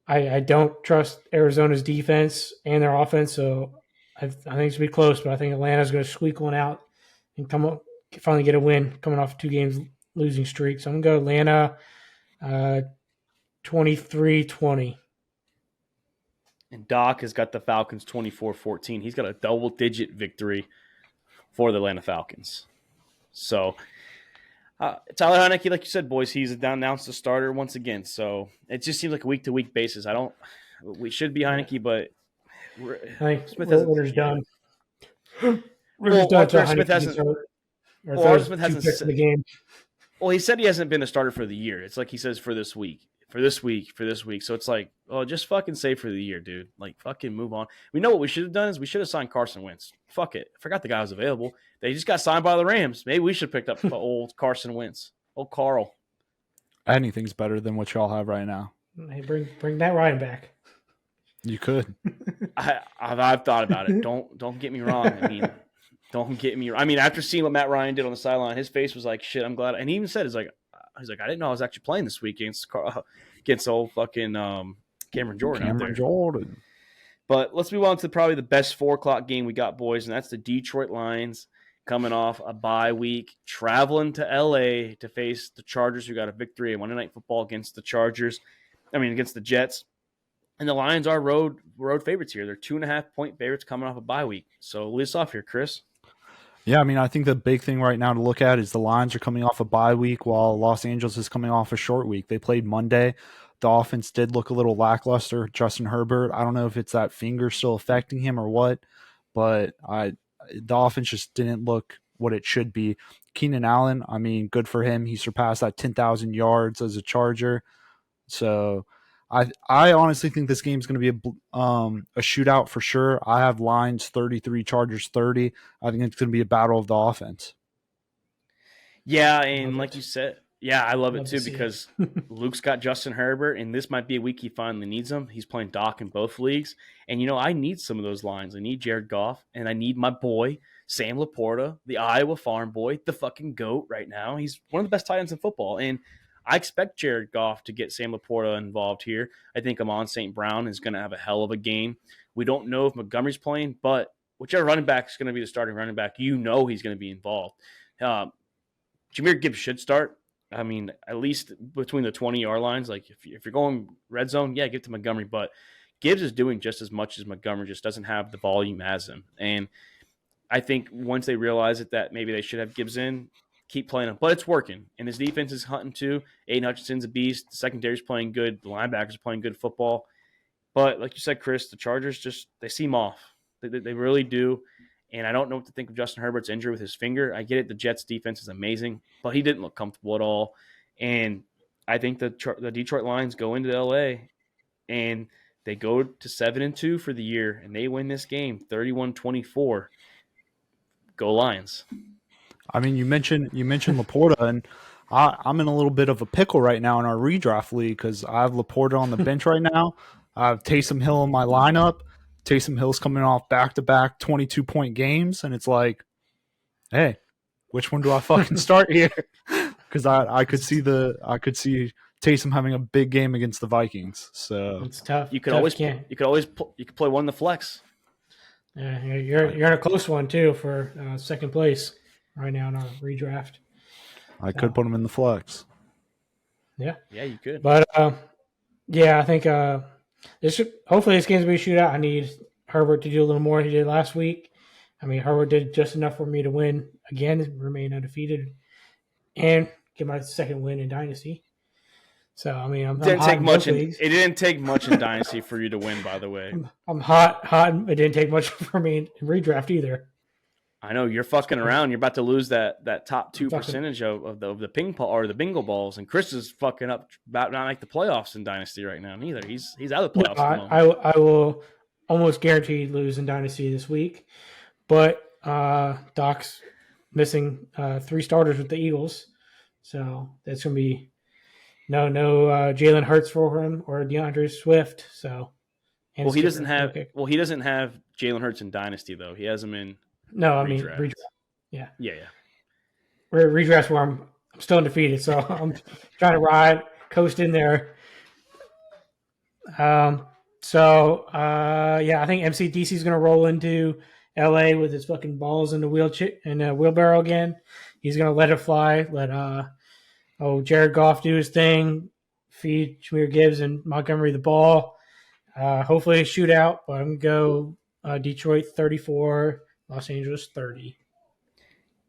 I don't trust Arizona's defense and their offense, so I think it's going to be close, but I think Atlanta's going to squeak one out and finally get a win coming off 2 games losing streak. So I'm going to go Atlanta 23-20. And Doc has got the Falcons 24-14. He's got a double-digit victory for the Atlanta Falcons. So Tyler Heineke, like you said, boys, he's announced the starter once again. So it just seems like a week-to-week basis. We should be Heineke, but I think Smith Ritter's done. Ritter's done. So Smith hasn't. Smith hasn't said the game. Well, he said he hasn't been a starter for the year. It's like he says for this week. So it's like, oh, just fucking say for the year, dude. Like, fucking move on. We know what we should have done is we should have signed Carson Wentz. Fuck it. I forgot the guy was available. They just got signed by the Rams. Maybe we should have picked up old Carson Wentz. Old Carl. Anything's better than what y'all have right now. Hey, bring that Ryan back. You could. I've thought about it. Don't get me wrong. Don't get me wrong. After seeing what Matt Ryan did on the sideline, his face was like, shit, I'm glad. And he even said, he's like, I didn't know I was actually playing this week against old fucking Cameron Jordan. But let's move on to probably the best 4:00 game we got, boys, and that's the Detroit Lions coming off a bye week, traveling to L.A. to face the Chargers, who got a victory in Monday Night Football against the Jets. And the Lions are road favorites here. They're 2.5-point favorites coming off a bye week. So lead us off here, Chris. Yeah, I think the big thing right now to look at is the Lions are coming off a bye week while Los Angeles is coming off a short week. They played Monday. The offense did look a little lackluster. Justin Herbert, I don't know if it's that finger still affecting him or what, but the offense just didn't look what it should be. Keenan Allen, good for him. He surpassed that 10,000 yards as a Charger. So I honestly think this game's going to be a shootout for sure. I have Lions 33, Chargers 30. I think it's going to be a battle of the offense. Yeah, and like you said, yeah, I love it too because Luke's got Justin Herbert, and this might be a week he finally needs him. He's playing Doc in both leagues, and I need some of those lines. I need Jared Goff, and I need my boy Sam Laporta, the Iowa farm boy, the fucking GOAT right now. He's one of the best tight ends in football, and I expect Jared Goff to get Sam Laporta involved here. I think Amon St. Brown is going to have a hell of a game. We don't know if Montgomery's playing, but whichever running back is going to be the starting running back, he's going to be involved. Jahmyr Gibbs should start. At least between the 20-yard lines. Like, if you're going red zone, yeah, give to Montgomery. But Gibbs is doing just as much as Montgomery, just doesn't have the volume as him. And I think once they realize that maybe they should have Gibbs in, keep playing him. But it's working. And his defense is hunting too. Aiden Hutchinson's a beast. The secondary's playing good. The linebackers are playing good football. But like you said, Chris, the Chargers they seem off. They really do. And I don't know what to think of Justin Herbert's injury with his finger. I get it. The Jets' defense is amazing, but he didn't look comfortable at all. And I think the Detroit Lions go into L.A. and they go to 7-2 for the year, and they win this game 31-24. Go Lions. You mentioned Laporta, and I'm in a little bit of a pickle right now in our redraft league because I have Laporta on the bench right now. I have Taysom Hill in my lineup. Taysom Hill's coming off back-to-back 22-point games, and it's like, hey, which one do I fucking start here? Because I could see Taysom having a big game against the Vikings. So it's tough. You could play one in the flex. Yeah, you're in a close one too for second place right now in our redraft. I could put him in the flex. Yeah, you could. But yeah, I think hopefully this game's going to be a shootout. I need Herbert to do a little more than he did last week. Herbert did just enough for me to win again, remain undefeated, and get my second win in Dynasty. So, it didn't take much in Dynasty for you to win, by the way. I'm hot. It didn't take much for me in redraft either. I know you're fucking around. You're about to lose that top 2% of the ping pong or the bingo balls, and Chris is fucking up about not like the playoffs in Dynasty right now. Neither he's out of the playoffs. I will almost guarantee lose in Dynasty this week, but Doc's missing 3 starters with the Eagles, so that's gonna be no Jalen Hurts for him or DeAndre Swift. So, and Well, his he kicker, doesn't no have. kick. Well, he doesn't have Jalen Hurts in Dynasty though. He has him in No, I mean redraft. Yeah, Yeah. we're redraft where I'm still undefeated, so I'm trying to ride, coast in there. I think MCDC is going to roll into LA with his fucking balls in the wheelbarrow again. He's going to let it fly. Let Jared Goff do his thing. Feed Jahmyr Gibbs and Montgomery the ball. Hopefully a shootout, but I'm going to go Detroit 34, Los Angeles 30.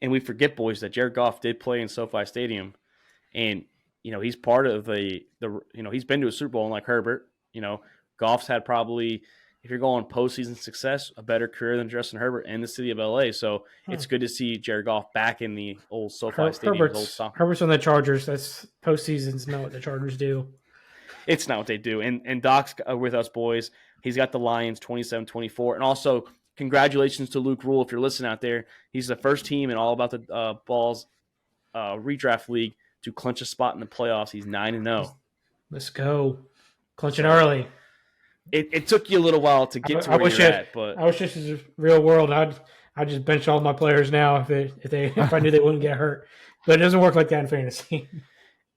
And we forget, boys, that Jared Goff did play in SoFi Stadium, and he's part of the he's been to a Super Bowl, like Herbert. Goff's had probably, if you're going postseason success, a better career than Justin Herbert in the city of LA. So it's good to see Jared Goff back in the old SoFi Stadium. Herbert's on the Chargers. That's postseason's not what the Chargers do. It's not what they do. And Doc's with us, boys. He's got the Lions 27-24. And also, congratulations to Luke Rule, if you're listening out there. He's the first team in All About the Balls redraft league to clinch a spot in the playoffs. He's 9-0. Let's go. Clinching early. It took you a little while to get to where you're at, but I wish this was real world. I'd just bench all my players now if I knew they wouldn't get hurt. But it doesn't work like that in fantasy.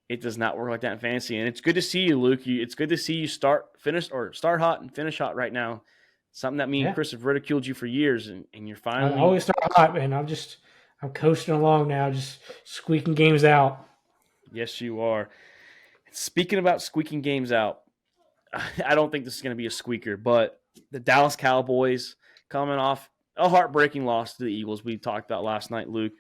It does not work like that in fantasy, and it's good to see you, Luke. It's good to see you start hot and finish hot right now. Something that me and Chris have ridiculed you for years, and you're finally. I always start hot, man. I'm coasting along now, just squeaking games out. Yes, you are. Speaking about squeaking games out, I don't think this is going to be a squeaker, but the Dallas Cowboys coming off a heartbreaking loss to the Eagles we talked about last night, Luke.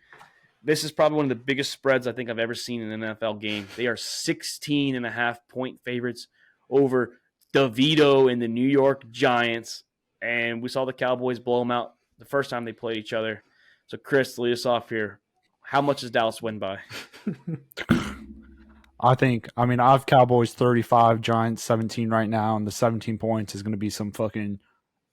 This is probably one of the biggest spreads I think I've ever seen in an NFL game. They are 16.5-point favorites over DeVito and the New York Giants, and we saw the Cowboys blow them out the first time they played each other. So, Chris, lead us off here. How much does Dallas win by? I have Cowboys 35, Giants 17 right now, and the 17 points is going to be some fucking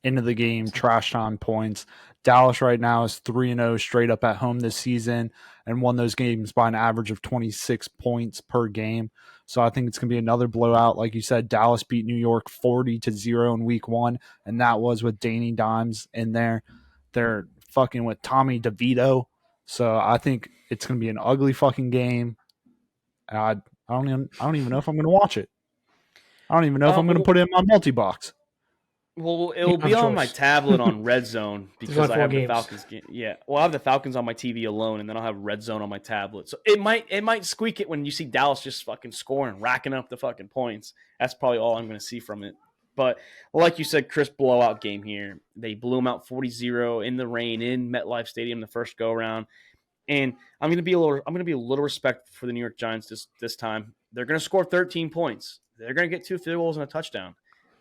end of the game trash time points. Dallas right now is 3-0 straight up at home this season and won those games by an average of 26 points per game. So I think it's going to be another blowout. Like you said, Dallas beat New York 40-0 in week 1, and that was with Danny Dimes in there. They're fucking with Tommy DeVito. So I think it's going to be an ugly fucking game. I don't even know if I'm going to watch it. I don't even know if I'm going to put it in my multi-box. Well, it'll be on my tablet on Red Zone because I have the Falcons game. Yeah, well, I have the Falcons on my TV alone, and then I'll have Red Zone on my tablet. So it might squeak it when you see Dallas just fucking scoring, racking up the fucking points. That's probably all I'm going to see from it. But like you said, Chris, blowout game here. They blew them out 40-0 in the rain in MetLife Stadium the first go around. And I'm going to be a little respectful for the New York Giants this time. They're going to score 13 points. They're going to get 2 field goals and a touchdown.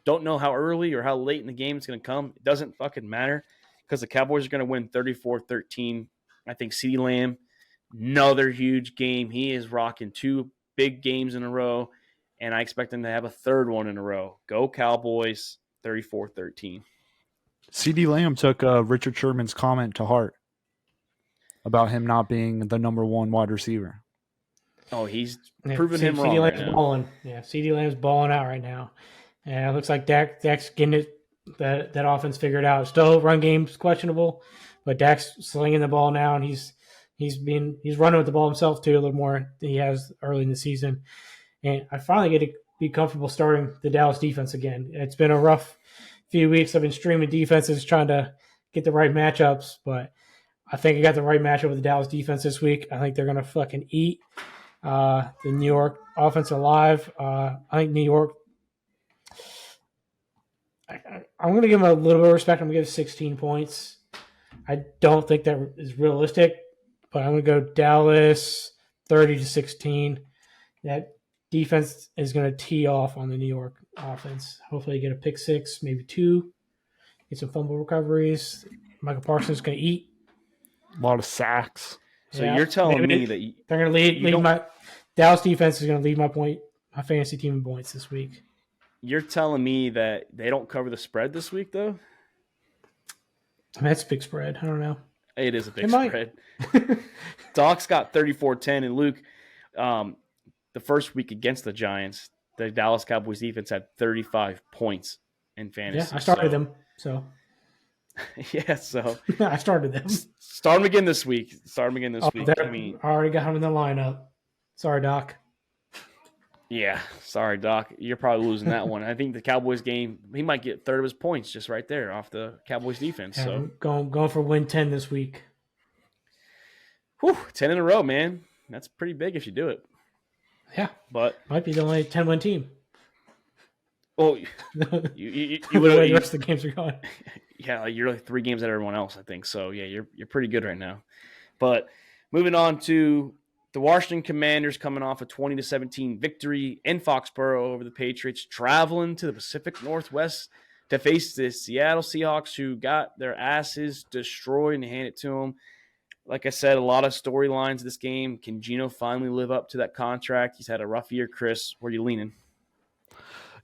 Don't know how early or how late in the game it's going to come. It doesn't fucking matter because the Cowboys are going to win 34-13. I think CeeDee Lamb, another huge game. He is rocking 2 big games in a row, and I expect them to have a third one in a row. Go Cowboys, 34-13. CeeDee Lamb took Richard Sherman's comment to heart about him not being the number 1 wide receiver. Oh, he's proven him wrong. CeeDee Lamb's balling. Yeah, CeeDee Lamb's balling out right now. And it looks like Dak's getting that offense figured out. Still, run game's questionable, but Dak's slinging the ball now, and he's running with the ball himself too a little more than he has early in the season. And I finally get to be comfortable starting the Dallas defense again. It's been a rough few weeks. I've been streaming defenses trying to get the right matchups, but I think I got the right matchup with the Dallas defense this week. I think they're going to fucking eat the New York offense alive. I think New York. I'm going to give them a little bit of respect. I'm going to give 16 points. I don't think that is realistic, but I'm going to go Dallas 30-16. That defense is going to tee off on the New York offense. Hopefully get a pick 6, maybe 2. Get some fumble recoveries. Michael Parsons is going to eat. A lot of sacks. So you're telling me that they're going to lead my Dallas defense is going to lead my fantasy team in points this week. You're telling me that they don't cover the spread this week, though? I mean, that's a big spread. I don't know. It is a big spread. Doc's got 34-10, and Luke, the first week against the Giants, the Dallas Cowboys defense had 35 points in fantasy. Yeah, I started them. So yeah, so I started them. Start them again this week. I mean, I already got him in the lineup. Sorry, Doc. Yeah, sorry, Doc. You're probably losing that one. I think the Cowboys game, he might get third of his points just right there off the Cowboys defense. Yeah, so going for win 10 this week. Whew, 10 in a row, man. That's pretty big if you do it. Yeah, but might be the only 10-win team. Oh, you the way the rest of the games are going. Yeah, you're like 3 games out of everyone else, I think. So yeah, you're pretty good right now. But moving on to the Washington Commanders, coming off a 20-17 victory in Foxborough over the Patriots, traveling to the Pacific Northwest to face the Seattle Seahawks, who got their asses destroyed and handed it to them. Like I said, a lot of storylines this game. Can Geno finally live up to that contract? He's had a rough year. Chris, where are you leaning?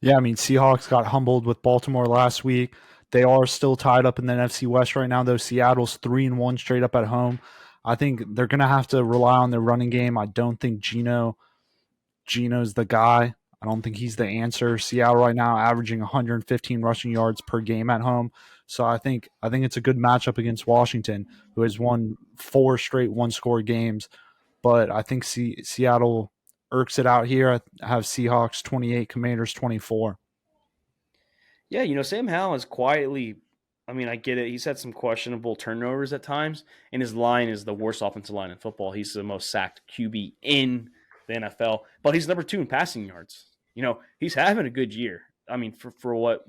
Yeah, I mean, Seahawks got humbled with Baltimore last week. They are still tied up in the NFC West right now, though. Seattle's 3-1 straight up at home. I think they're going to have to rely on their running game. I don't think Geno's the guy. I don't think he's the answer. Seattle right now averaging 115 rushing yards per game at home. So I think it's a good matchup against Washington, who has won 4 straight one-score games. But I think Seattle irks it out here. I have Seahawks 28, Commanders 24. Yeah, Sam Howell is quietly, I mean, I get it. He's had some questionable turnovers at times, and his line is the worst offensive line in football. He's the most sacked QB in the NFL, but he's number 2 in passing yards. He's having a good year. I mean, for what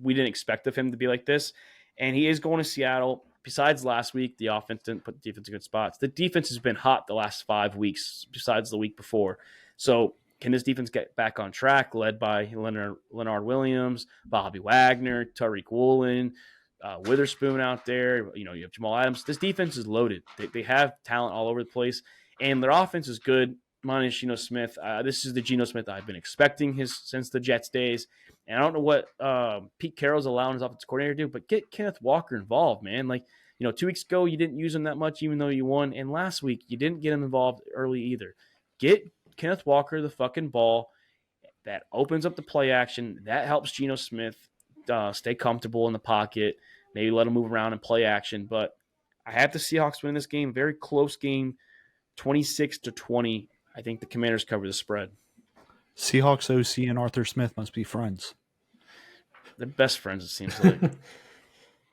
we didn't expect of him to be like this, and he is going to Seattle. Besides last week, the offense didn't put the defense in good spots. The defense has been hot the last 5 weeks, besides the week before. So can this defense get back on track, led by Leonard Williams, Bobby Wagner, Tariq Woolen, Witherspoon out there? You have Jamal Adams. This defense is loaded. They have talent all over the place, and their offense is good. Minus Geno Smith. This is the Geno Smith I've been expecting since the Jets days. And I don't know what Pete Carroll's allowing his offensive coordinator to do, but get Kenneth Walker involved, man. 2 weeks ago, you didn't use him that much, even though you won. And last week, you didn't get him involved early either. Get Kenneth Walker the fucking ball. That opens up the play action. That helps Geno Smith stay comfortable in the pocket. Maybe let him move around and play action. But I have the Seahawks win this game. Very close game, 26-20. I think the Commanders cover the spread. Seahawks OC and Arthur Smith must be friends. They're best friends, it seems like.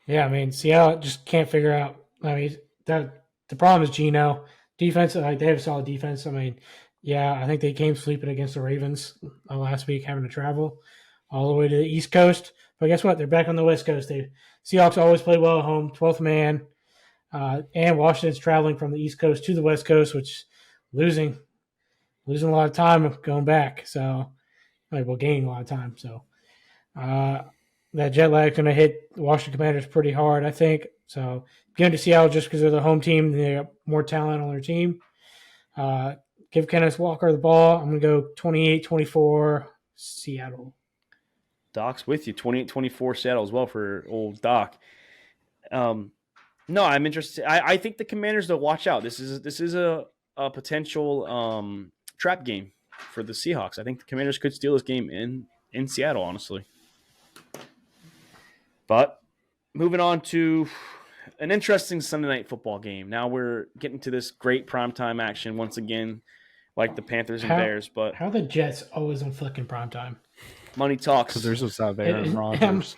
Yeah, I mean, Seattle just can't figure out. I mean, the problem is Geno. Defense, they have a solid defense. I mean, yeah, I think they came sleeping against the Ravens last week, having to travel all the way to the East Coast. But guess what? They're back on the West Coast. Seahawks always play well at home, 12th man. And Washington's traveling from the East Coast to the West Coast, which losing a lot of time going back. So, gaining a lot of time. So, that jet lag is going to hit the Washington Commanders pretty hard, I think. So, going to Seattle just because they're the home team. They have more talent on their team. Give Kenneth Walker the ball. I'm going to go 28-24 Seattle. Doc's with you. 28-24 Seattle as well for old Doc. No, I'm interested. I think the Commanders, though, watch out. This is a potential trap game for the Seahawks. I think the Commanders could steal this game in Seattle, honestly. But moving on to an interesting Sunday night football game. Now we're getting to this great primetime action once again, like the Panthers and Bears. But how are the Jets always on fucking primetime? Money talks. Because there's a Aaron Rodgers.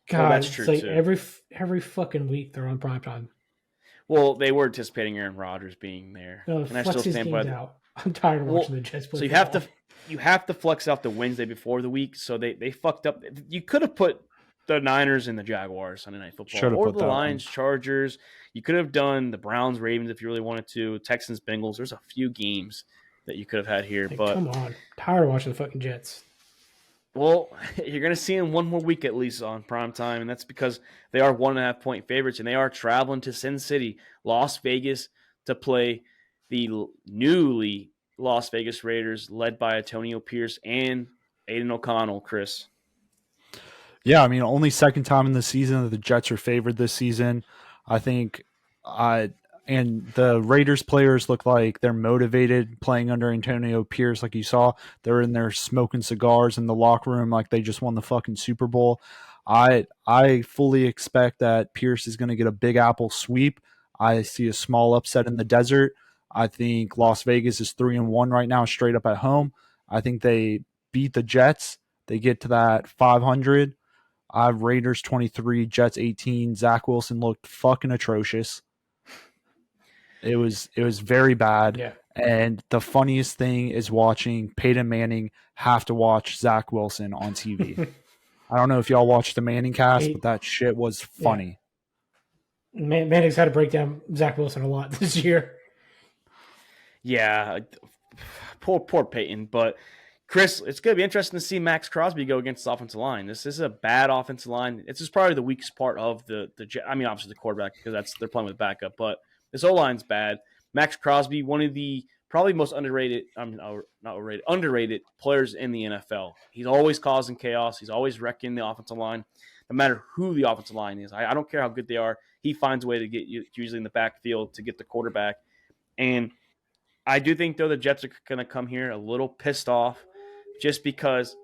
God, that's true, it's like too. Every fucking week they're on primetime. Well, they were anticipating Aaron Rodgers being there, and I still stand by that. I'm tired of watching the Jets play. So you have to flex out the Wednesday before the week. So they fucked up. You could have put the Niners and the Jaguars Sunday Night Football, or the Lions, Chargers. You could have done the Browns, Ravens if you really wanted to. Texans, Bengals. There's a few games that you could have had here, but come on, I'm tired of watching the fucking Jets. Well, you're going to see them one more week at least on primetime, and that's because they are 1.5-point favorites, and they are traveling to Sin City, Las Vegas, to play the newly Las Vegas Raiders, led by Antonio Pierce and Aiden O'Connell, Chris. Yeah, I mean, only second time in the season that the Jets are favored this season. I think And the Raiders players look like they're motivated playing under Antonio Pierce. Like you saw, they're in there smoking cigars in the locker room like they just won the fucking Super Bowl. I fully expect that Pierce is going to get a Big Apple sweep. I see a small upset in the desert. I think Las Vegas is 3-1 right now, straight up at home. I think they beat the Jets. They get to that 500. I have Raiders 23, Jets 18. Zach Wilson looked fucking atrocious. It was very bad. Yeah. And the funniest thing is watching Peyton Manning have to watch Zach Wilson on TV. I don't know if y'all watched the Manning cast, but that shit was funny. Yeah. Manning's had to break down Zach Wilson a lot this year. Yeah, poor Peyton. But Chris, it's going to be interesting to see Max Crosby go against the offensive line. This is a bad offensive line. It's just probably the weakest part of the. I mean, obviously the quarterback because they're playing with backup, but this O-line's bad. Max Crosby, one of the probably most underrated players in the NFL. He's always causing chaos. He's always wrecking the offensive line, no matter who the offensive line is. I don't care how good they are. He finds a way to get you usually in the backfield to get the quarterback. And I do think, though, the Jets are going to come here a little pissed off just because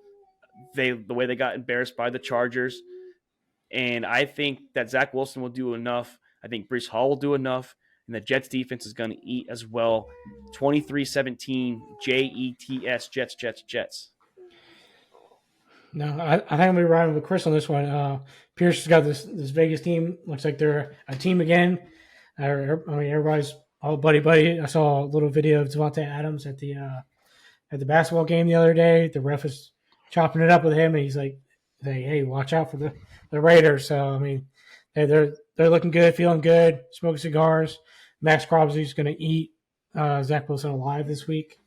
the way they got embarrassed by the Chargers. And I think that Zach Wilson will do enough. I think Breece Hall will do enough. And the Jets defense is going to eat as well. 23-17, Jets, Jets. No, I think I'm going to be riding with Chris on this one. Pierce has got this Vegas team. Looks like they're a team again. I mean, everybody's all buddy. I saw a little video of Devontae Adams at the basketball game the other day. The ref was chopping it up with him, and he's like, hey, watch out for the Raiders. So, I mean, they're looking good, feeling good, smoking cigars. Max Crosby's going to eat Zach Wilson alive this week.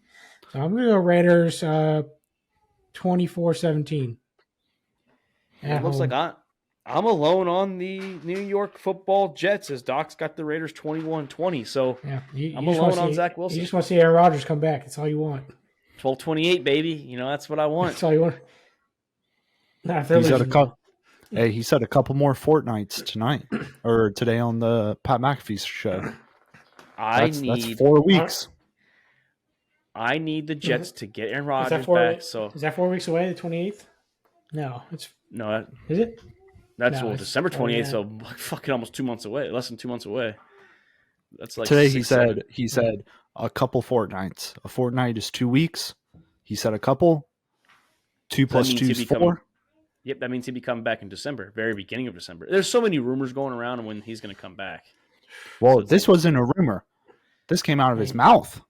So I'm going to go Raiders 24-17. It looks like I'm alone on the New York Football Jets as Doc's got the Raiders 21-20. So yeah, I'm alone on Zach Wilson. You just want to see Aaron Rodgers come back. That's all you want. 12-28, baby. You know, that's what I want. That's all you want. He said a couple more fortnights tonight or today on the Pat McAfee show. That's 4 weeks. I need the Jets to get Aaron Rodgers back. So is that 4 weeks away? The 28th? No, is it? That's December 28th. So fucking almost 2 months away. Less than 2 months away. That's like today. He said a couple fortnights. A fortnight is 2 weeks. He said a couple. 2 plus 2 is 4. Yep, that means he'd be coming back in December, very beginning of December. There's so many rumors going around on when he's going to come back. Well, so this wasn't a rumor. This came out of his mouth.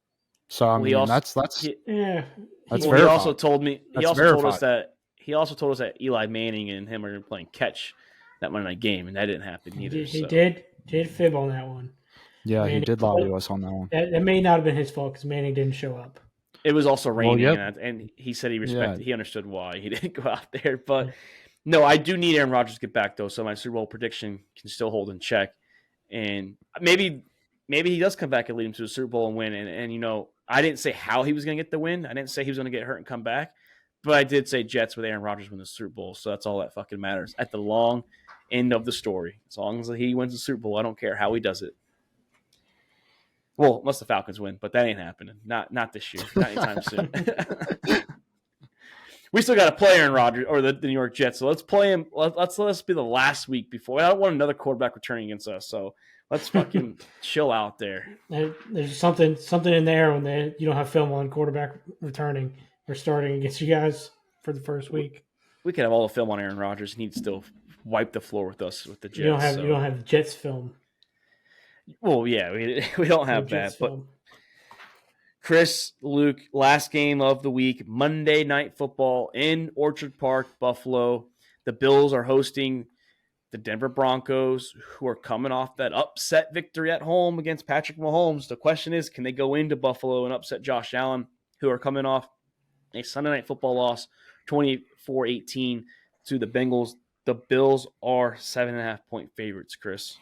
So I mean, that's yeah. That's he also told me. He also told us that Eli Manning and him are playing catch that Monday night game, and that didn't happen either. He did fib on that one. Yeah, Manning, he did lie to us on that one. That may not have been his fault because Manning didn't show up. It was also raining, and he said he understood why he didn't go out there. But no, I do need Aaron Rodgers to get back though, so my Super Bowl prediction can still hold in check. And maybe he does come back and lead him to a Super Bowl and win. And you know, I didn't say how he was going to get the win. I didn't say he was going to get hurt and come back, but I did say Jets with Aaron Rodgers win the Super Bowl. So that's all that fucking matters at the long end of the story. As long as he wins the Super Bowl, I don't care how he does it. Well, unless the Falcons win, but that ain't happening. Not this year. Not anytime soon. We still got to play Aaron Rodgers or the New York Jets. So let's play him. Let's be the last week before. I don't want another quarterback returning against us. So let's fucking chill out there. There's something in there when you don't have film on quarterback returning or starting against you guys for the first week. We could have all the film on Aaron Rodgers, and he'd still wipe the floor with us with the Jets. You don't have Jets film. Well, yeah, we don't have that. But Chris, Luke, last game of the week, Monday Night Football in Orchard Park, Buffalo. The Bills are hosting the Denver Broncos, who are coming off that upset victory at home against Patrick Mahomes. The question is, can they go into Buffalo and upset Josh Allen, who are coming off a Sunday Night Football loss, 24-18 to the Bengals? The Bills are 7.5-point favorites, Chris.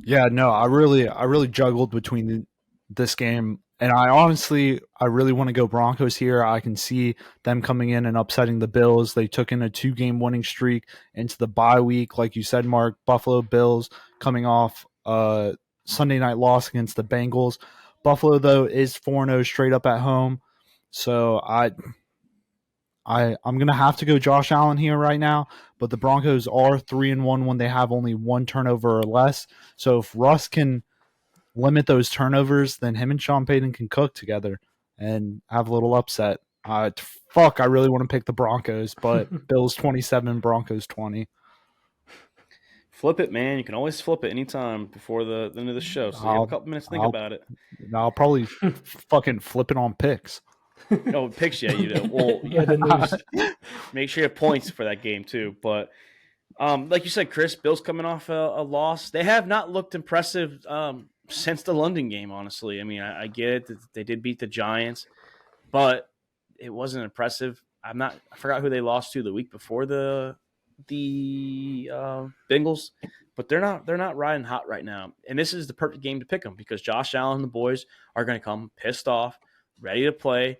Yeah, no, I really juggled between this game, and I really want to go Broncos here. I can see them coming in and upsetting the Bills. They took in a 2-game winning streak into the bye week, like you said, Mark. Buffalo Bills coming off Sunday night loss against the Bengals. Buffalo, though, is 4-0 straight up at home. So I'm going to have to go Josh Allen here right now, but the Broncos are 3-1 when they have only one turnover or less. So if Russ can limit those turnovers, then him and Sean Payton can cook together and have a little upset. I really want to pick the Broncos, but Bills 27, Broncos 20. Flip it, man. You can always flip it anytime before the end of the show. So you have a couple minutes to think about it. I'll probably fucking flip it on picks. No, picks, yeah. Well, make sure you have points for that game, too. But like you said, Chris, Bills coming off a loss. They have not looked impressive since the London game, honestly. I mean, I get it that they did beat the Giants, but it wasn't impressive. I forgot who they lost to the week before the Bengals, but they're not riding hot right now. And this is the perfect game to pick them because Josh Allen and the boys are going to come pissed off, ready to play.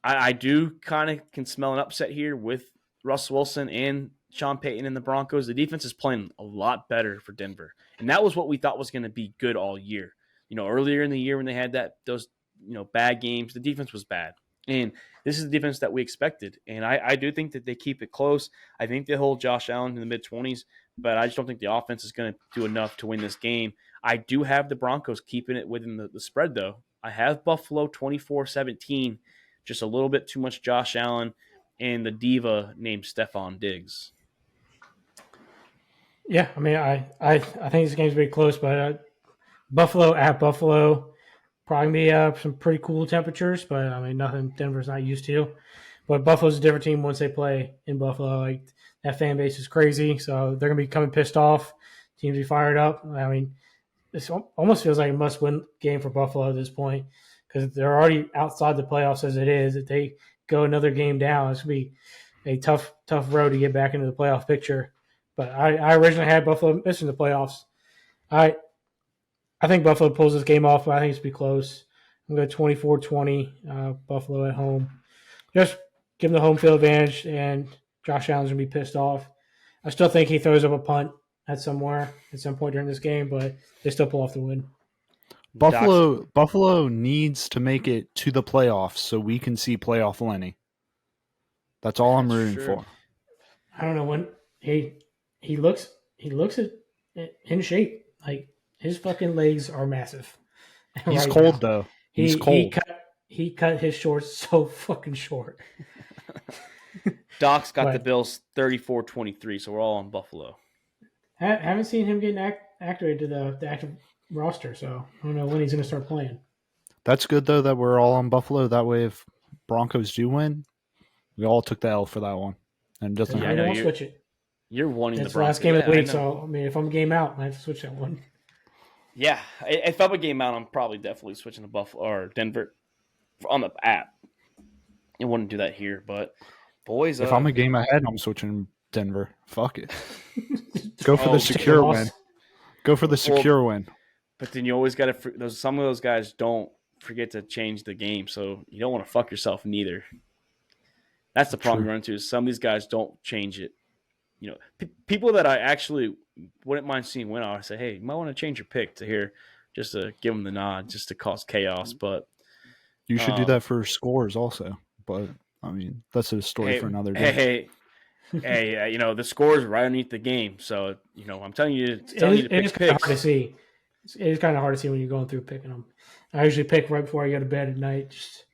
I do kind of can smell an upset here with Russ Wilson and Sean Payton and the Broncos. The defense is playing a lot better for Denver, and that was what we thought was going to be good all year. Earlier in the year when they had those bad games, the defense was bad. And this is the defense that we expected. And I do think that they keep it close. I think they hold Josh Allen in the mid-20s, but I just don't think the offense is going to do enough to win this game. I do have the Broncos keeping it within the spread, though. I have Buffalo 24-17, just a little bit too much Josh Allen and the diva named Stephon Diggs. Yeah, I mean, I think this game's pretty close, but Buffalo at Buffalo – probably be some pretty cool temperatures, but I mean, nothing Denver's not used to. But Buffalo's a different team once they play in Buffalo. Like, that fan base is crazy, so they're going to be coming pissed off. Teams be fired up. I mean, this almost feels like a must-win game for Buffalo at this point because they're already outside the playoffs as it is. If they go another game down, it's going to be a tough road to get back into the playoff picture. But I originally had Buffalo missing the playoffs. I think Buffalo pulls this game off, but I think it's going to be close. I'm going to 24-20, Buffalo at home. Just give them the home field advantage, and Josh Allen's going to be pissed off. I still think he throws up a punt at some point during this game, but they still pull off the win. Buffalo needs to make it to the playoffs so we can see playoff Lenny. That's all I'm rooting for. I don't know when he looks in shape. Like, his fucking legs are massive. He's cold, though. He's cold. He cut his shorts so fucking short. Doc's got the Bills 34-23, so we're all on Buffalo. Haven't seen him getting activated to the active roster, so I don't know when he's going to start playing. That's good, though, that we're all on Buffalo. That way, if Broncos do win, we all took the L for that one. And just I won't switch it. You're wanting That's the Broncos. Last game of the week, so I mean, if I'm game out, I have to switch that one. Yeah, if I'm a game out, I'm probably definitely switching to Buffalo or Denver on the app. I wouldn't do that here, but boys, if I'm a game ahead, I'm switching Denver. Fuck it. Go for the secure win. Go for the secure win. But then you always got to. Some of those guys don't forget to change the game, so you don't want to fuck yourself neither. That's the problem you run into. Is some of these guys don't change it. People that I actually wouldn't mind seeing win, I would say, hey, you might want to change your pick to here just to give them the nod, just to cause chaos. But you should do that for scores also. But I mean, that's a story for another day. Hey, the scores are right underneath the game, so I'm telling you to pick it's kind of picks. hard to see. It's kind of hard to see when you're going through picking them. I usually pick right before I go to bed at night, just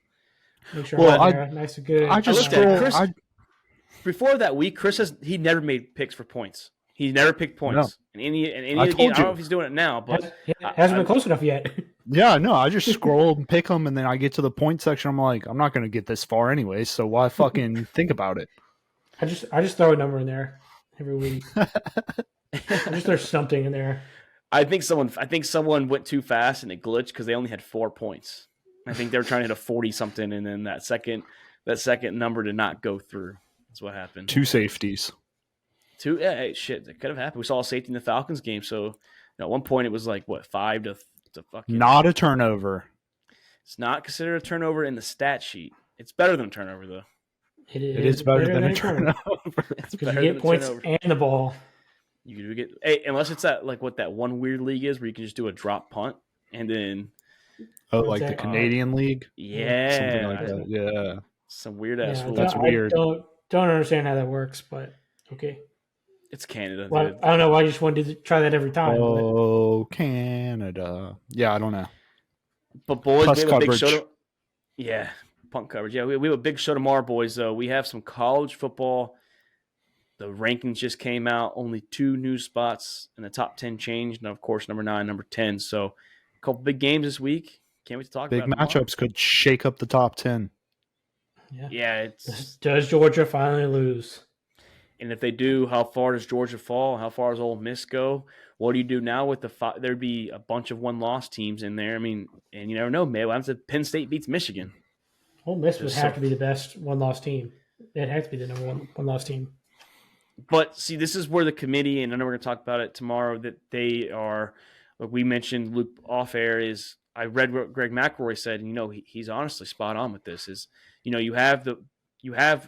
make sure I'm nice and good. I just scroll. Before that week, Chris he never made picks for points. He never picked points in any of the games. I don't know if he's doing it now, but it hasn't been close enough yet. Yeah, no, I just scroll and pick them, and then I get to the point section. I'm like, I'm not going to get this far anyway, so why fucking think about it? I just throw a number in there every week. I just throw something in there. I think someone went too fast and it glitched because they only had 4 points. I think they were trying to hit a 40 something, and then that second number did not go through. That's what happened. 2 safeties. Shit, that could have happened. We saw a safety in the Falcons game, so at one point it was like 5 to fucking. Not a turnover. It's not considered a turnover in the stat sheet. It's better than a turnover though. It is better than a turnover. It's because better you than get points turnover. and the ball. You get unless it's that like what that one weird league is where you can just do a drop punt and then like the Canadian League, something like that. Yeah, some weird ass rule. That's weird. I don't understand how that works, but okay. It's Canada. Well, I don't know why I just wanted to try that every time. Oh, Canada. Yeah, I don't know. But boys, Plus we have a big coverage. show. Yeah, punt coverage. Yeah, we have a big show tomorrow, boys. Though we have some college football. The rankings just came out. Only 2 new spots in the top 10 changed. And, of course, number 9, number 10. So, a couple big games this week. Can't wait to talk about it. Big matchups could shake up the top 10. Yeah. Does Georgia finally lose? And if they do, how far does Georgia fall? How far does Ole Miss go? What do you do now with there'd be a bunch of one-loss teams in there. I mean, and you never know. Maybe what happens if Penn State beats Michigan? Ole Miss would have to be the best one-loss team. It'd have to be the number one-loss team. But see, this is where the committee, and I know we're going to talk about it tomorrow, that they are, like we mentioned, Luke off air, is I read what Greg McElroy said, and he's honestly spot on with this. Is you have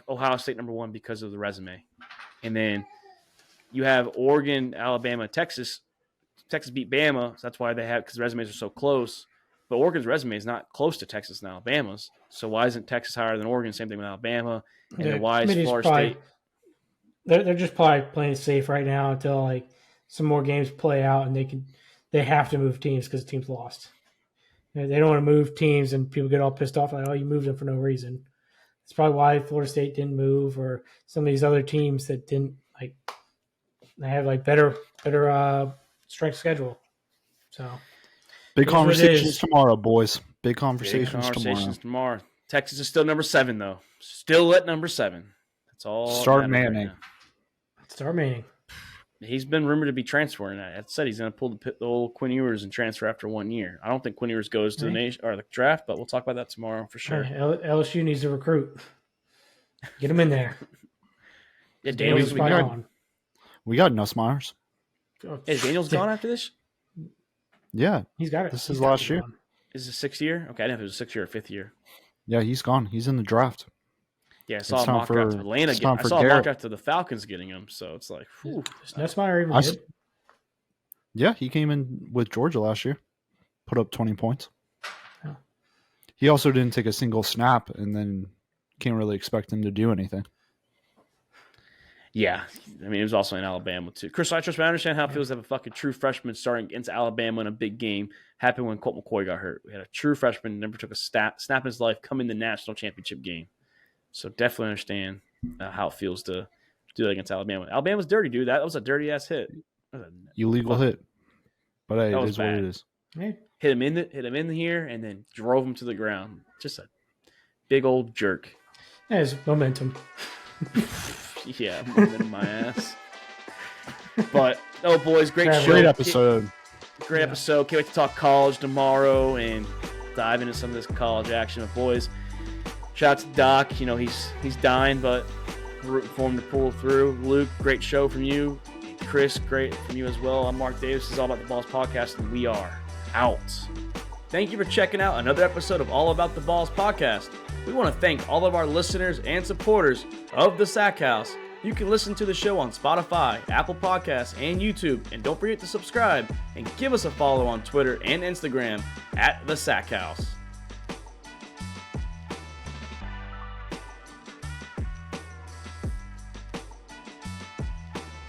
Ohio State number 1 because of the resume, and then you have Oregon, Alabama, Texas. Texas beat Bama, so that's why they have, because the resumes are so close. But Oregon's resume is not close to Texas and Alabama's, so why isn't Texas higher than Oregon? Same thing with Alabama, and then why is Florida State? They're just probably playing it safe right now until like some more games play out, and they have to move teams because the team's lost. They don't want to move teams, and people get all pissed off like, oh, you moved them for no reason. That's probably why Florida State didn't move, or some of these other teams that didn't like. They have like better strength schedule. So big conversations tomorrow, boys. Big conversations tomorrow. Texas is still number 7 though. Still at number 7. That's all. Start Manning. Start Manning. He's been rumored to be transferring. I said he's going to pull the old Quinn Ewers and transfer after 1 year. I don't think Quinn Ewers goes to the draft, but we'll talk about that tomorrow for sure. LSU needs to recruit. Get him in there. Yeah, Daniels we got Nussmeyers. Is Daniels gone after this? Yeah, he's got it. This is last year. Is it 6th year? Okay, I didn't know if it was 6th year or 5th year. Yeah, he's gone. He's in the draft. Yeah, I saw a mock draft of Atlanta. I saw a mock draft of the Falcons getting him. So it's like, whew. Is Nussmeier even good? Yeah, he came in with Georgia last year. Put up 20 points. Oh. He also didn't take a single snap, and then can't really expect him to do anything. Yeah, I mean, it was also in Alabama, too. Chris, I understand how it feels to have a fucking true freshman starting against Alabama in a big game. Happened when Colt McCoy got hurt. We had a true freshman, never took a snap in his life, come in the national championship game. So definitely understand how it feels to do that against Alabama. Alabama's dirty, dude. That was a dirty-ass hit. Illegal hit. But hey, it is bad. what it is. Hey. Hit him in here, and then drove him to the ground. Just a big old jerk. That is momentum. Yeah, momentum my ass. But, boys, great show. Great episode. Great episode. Can't wait to talk college tomorrow and dive into some of this college action. But, boys, shout out to Doc. He's dying, but rooting for him to pull through. Luke, great show from you. Chris, great from you as well. I'm Mark Davis. This is All About the Balls podcast, and we are out. Thank you for checking out another episode of All About the Balls podcast. We want to thank all of our listeners and supporters of the Sack House. You can listen to the show on Spotify, Apple Podcasts, and YouTube. And don't forget to subscribe and give us a follow on Twitter and Instagram @the Sack House.